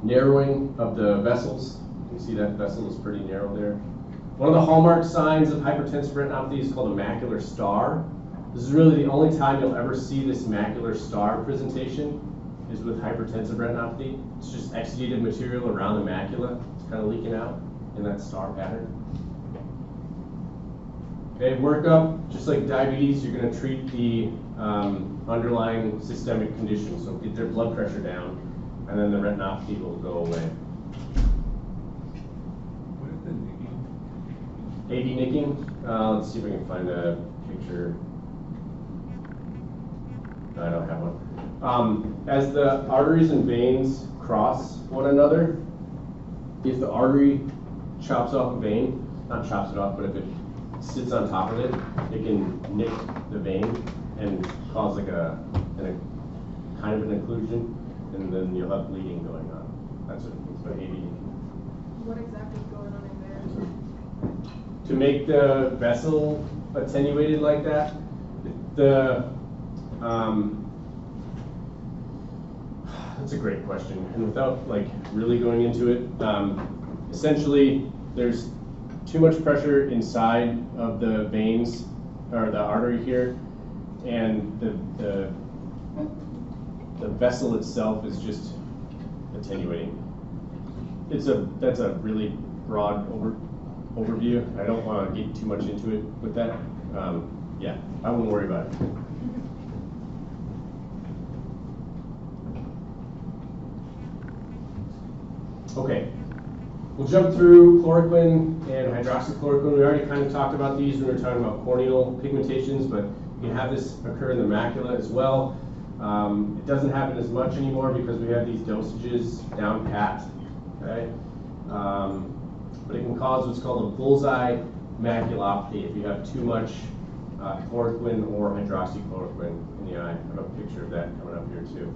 narrowing of the vessels. You can see that vessel is pretty narrow there. One of the hallmark signs of hypertensive retinopathy is called a macular star. This is really the only time you'll ever see this macular star presentation is with hypertensive retinopathy. It's just exudative material around the macula. It's kind of leaking out in that star pattern. Okay, workup, just like diabetes, you're going to treat the underlying systemic condition. So get their blood pressure down, and then the retinopathy will go away. What is the nicking? AD nicking, let's see if we can find a picture. No, I don't have one. As the arteries and veins cross one another, if the artery chops off a vein, not chops it off, but if it sits on top of it, it can nick the vein and cause like a kind of an occlusion, and then you'll have bleeding going on. That's what it means by AD nicking. What exactly is going on in there? To make the vessel attenuated like that, that's a great question, and without like really going into it, essentially there's too much pressure inside of the veins or the artery here, and the vessel itself is just attenuating. That's a really broad overview. I don't want to get too much into it with that. Yeah, I wouldn't worry about it. Okay, we'll jump through chloroquine and hydroxychloroquine. We already kind of talked about these when we were talking about corneal pigmentations, but you can have this occur in the macula as well. It doesn't happen as much anymore because we have these dosages down pat, okay? But it can cause what's called a bullseye maculopathy if you have too much chloroquine or hydroxychloroquine in the eye. I have a picture of that coming up here too.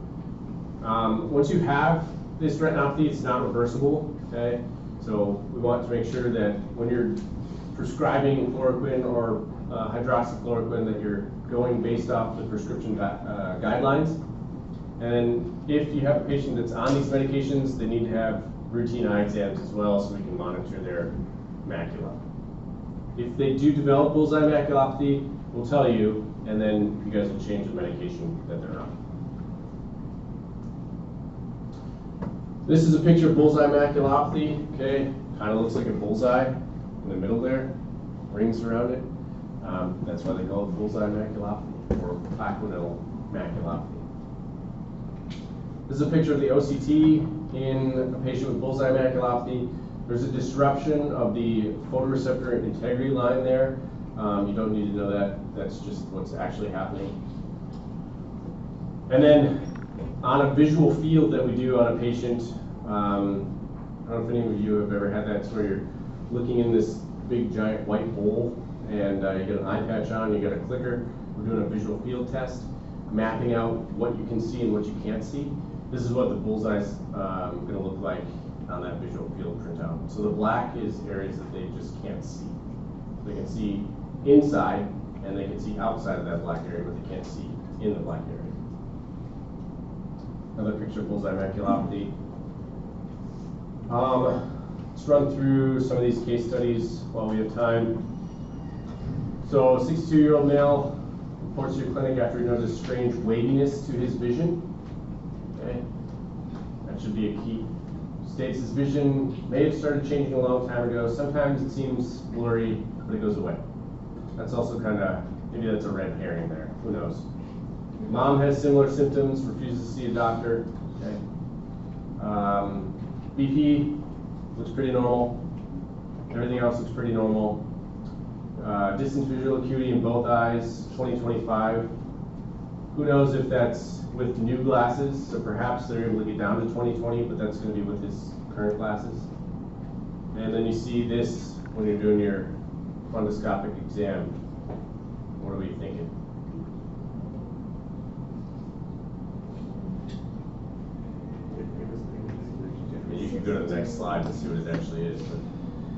Once you have this retinopathy is not reversible, okay? So we want to make sure that when you're prescribing chloroquine or hydroxychloroquine that you're going based off the prescription guidelines. And if you have a patient that's on these medications, they need to have routine eye exams as well so we can monitor their macula. If they do develop bullseye maculopathy, we'll tell you, and then you guys will change the medication that they're on. This is a picture of bullseye maculopathy, okay? Kind of looks like a bullseye in the middle there, rings around it. That's why they call it bullseye maculopathy or plaquenil maculopathy. This is a picture of the OCT in a patient with bullseye maculopathy. There's a disruption of the photoreceptor integrity line there. You don't need to know that. That's just what's actually happening. And then on a visual field that we do on a patient, I don't know if any of you have ever had that, where you're looking in this big giant white bowl and you get an eye patch on, you get a clicker. We're doing a visual field test, mapping out what you can see and what you can't see. This is what the bullseye's going to look like on that visual field printout. So the black is areas that they just can't see. They can see inside and they can see outside of that black area, but they can't see in the black area. Another picture of bullseye maculopathy. Let's run through some of these case studies while we have time. So, a 62-year-old male reports to your clinic after he noticed strange waviness to his vision. Okay, that should be a key. States his vision may have started changing a long time ago. Sometimes it seems blurry, but it goes away. That's also kind of, maybe that's a red herring there. Who knows? Mom has similar symptoms, refuses to see a doctor. Okay. BP looks pretty normal. Everything else looks pretty normal. Distance visual acuity in both eyes, 20/25. Who knows if that's with new glasses, so perhaps they're able to get down to 20/20, but that's going to be with his current glasses. And then you see this when you're doing your fundoscopic exam. What are we thinking? You can go to the next slide and see what it actually is. But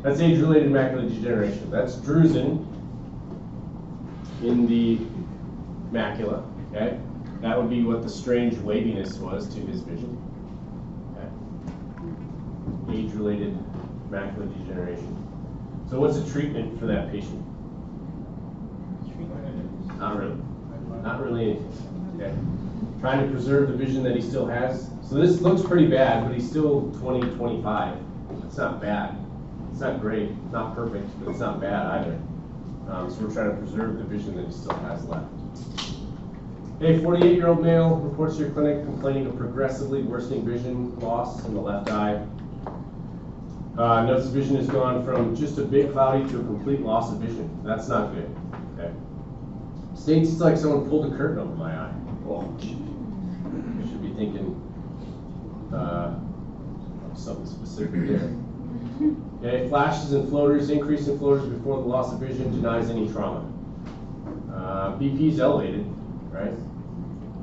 that's age-related macular degeneration. That's drusen in the macula. Okay, that would be what the strange waviness was to his vision. Okay. Age-related macular degeneration. So what's the treatment for that patient? Not really. Not really anything. Okay. Trying to preserve the vision that he still has. So this looks pretty bad, but he's still 20/25. It's not bad. It's not great, not perfect, but it's not bad either. So we're trying to preserve the vision that he still has left. A 48-year-old male reports to your clinic complaining of progressively worsening vision loss in the left eye. Notes his vision has gone from just a bit cloudy to a complete loss of vision. That's not good. Okay. States it's like someone pulled a curtain over my eye. Whoa. I should be thinking something specific there. Okay, flashes and floaters, increase in floaters before the loss of vision, denies any trauma. BP is elevated, right?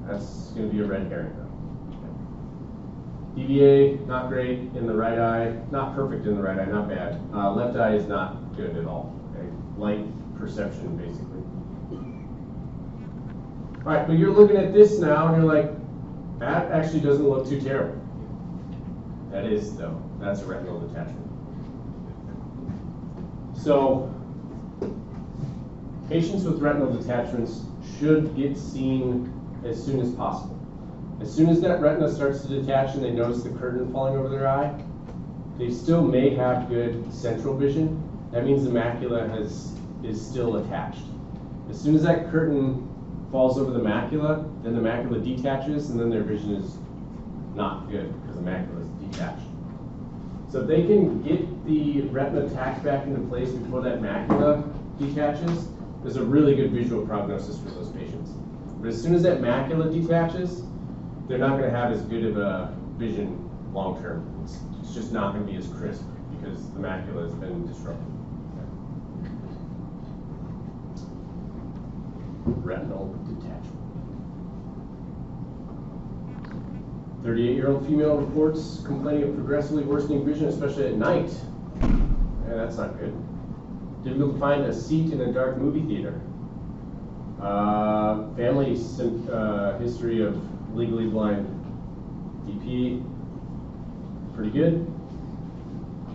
That's going to be a red herring though. DVA, not great in the right eye, not perfect in the right eye, not bad. Left eye is not good at all. Okay? Light perception, basically. All right, but you're looking at this now and you're like, that actually doesn't look too terrible. That is, though. That's a retinal detachment. So, patients with retinal detachments should get seen as soon as possible. As soon as that retina starts to detach and they notice the curtain falling over their eye, they still may have good central vision. That means the macula is still attached. As soon as that curtain falls over the macula, then the macula detaches and then their vision is not good because the macula is detached. So if they can get the retina tacked back into place before that macula detaches, there's a really good visual prognosis for those patients. But as soon as that macula detaches, they're not going to have as good of a vision long term. It's just not going to be as crisp because the macula has been disrupted. Retinal detachment. 38-year-old female reports complaining of progressively worsening vision, especially at night. Yeah, that's not good. Difficult to find a seat in a dark movie theater. Family history of legally blind DP. Pretty good.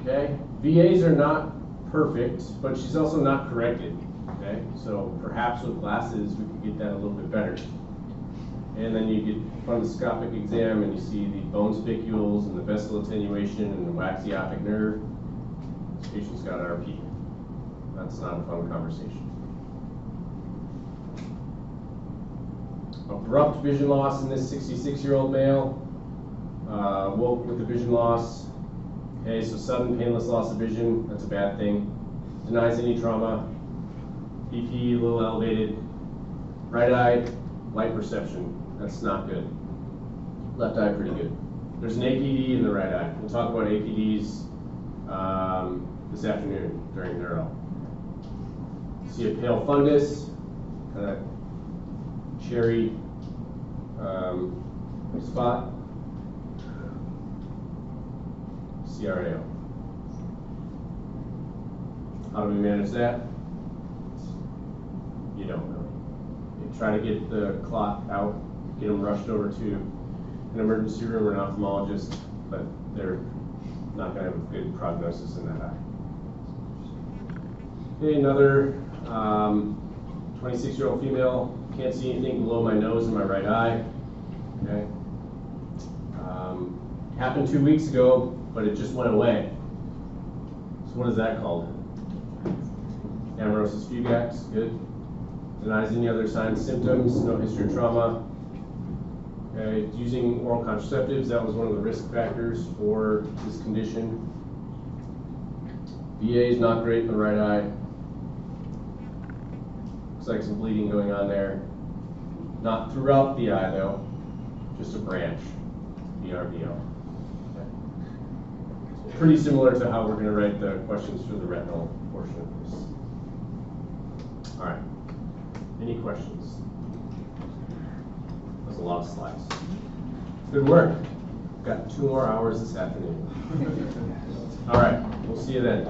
Okay. VAs are not perfect, but she's also not corrected. Okay. So perhaps with glasses we could get that a little bit better. And then you get fundoscopic exam and you see the bone spicules and the vesical attenuation and the waxy optic nerve. This patient's got RP. That's not a fun conversation. Abrupt vision loss in this 66-year-old male. Woke with the vision loss. Okay, so sudden painless loss of vision, that's a bad thing. Denies any trauma. BP a little elevated. Right eye, light perception, that's not good. Left eye, pretty good. There's an APD in the right eye. We'll talk about APDs this afternoon during neuro. See a pale fundus, kind of cherry spot. CRAO. How do we manage that? You don't really. You try to get the clot out, get them rushed over to an emergency room or an ophthalmologist, but they're not going to have a good prognosis in that eye. Okay, another 26-year-old female, can't see anything below my nose and my right eye. Okay. Happened 2 weeks ago, but it just went away. So what is that called? Amaurosis fugax, good. Denies any other signs, symptoms, no history of trauma. Okay, using oral contraceptives, that was one of the risk factors for this condition. VA is not great in the right eye. Looks like some bleeding going on there. Not throughout the eye though, just a branch, BRBO. Pretty similar to how we're going to write the questions for the retinal portion of this. All right. Any questions? That's a lot of slides. Good work. Got 2 more hours this afternoon. All right. We'll see you then.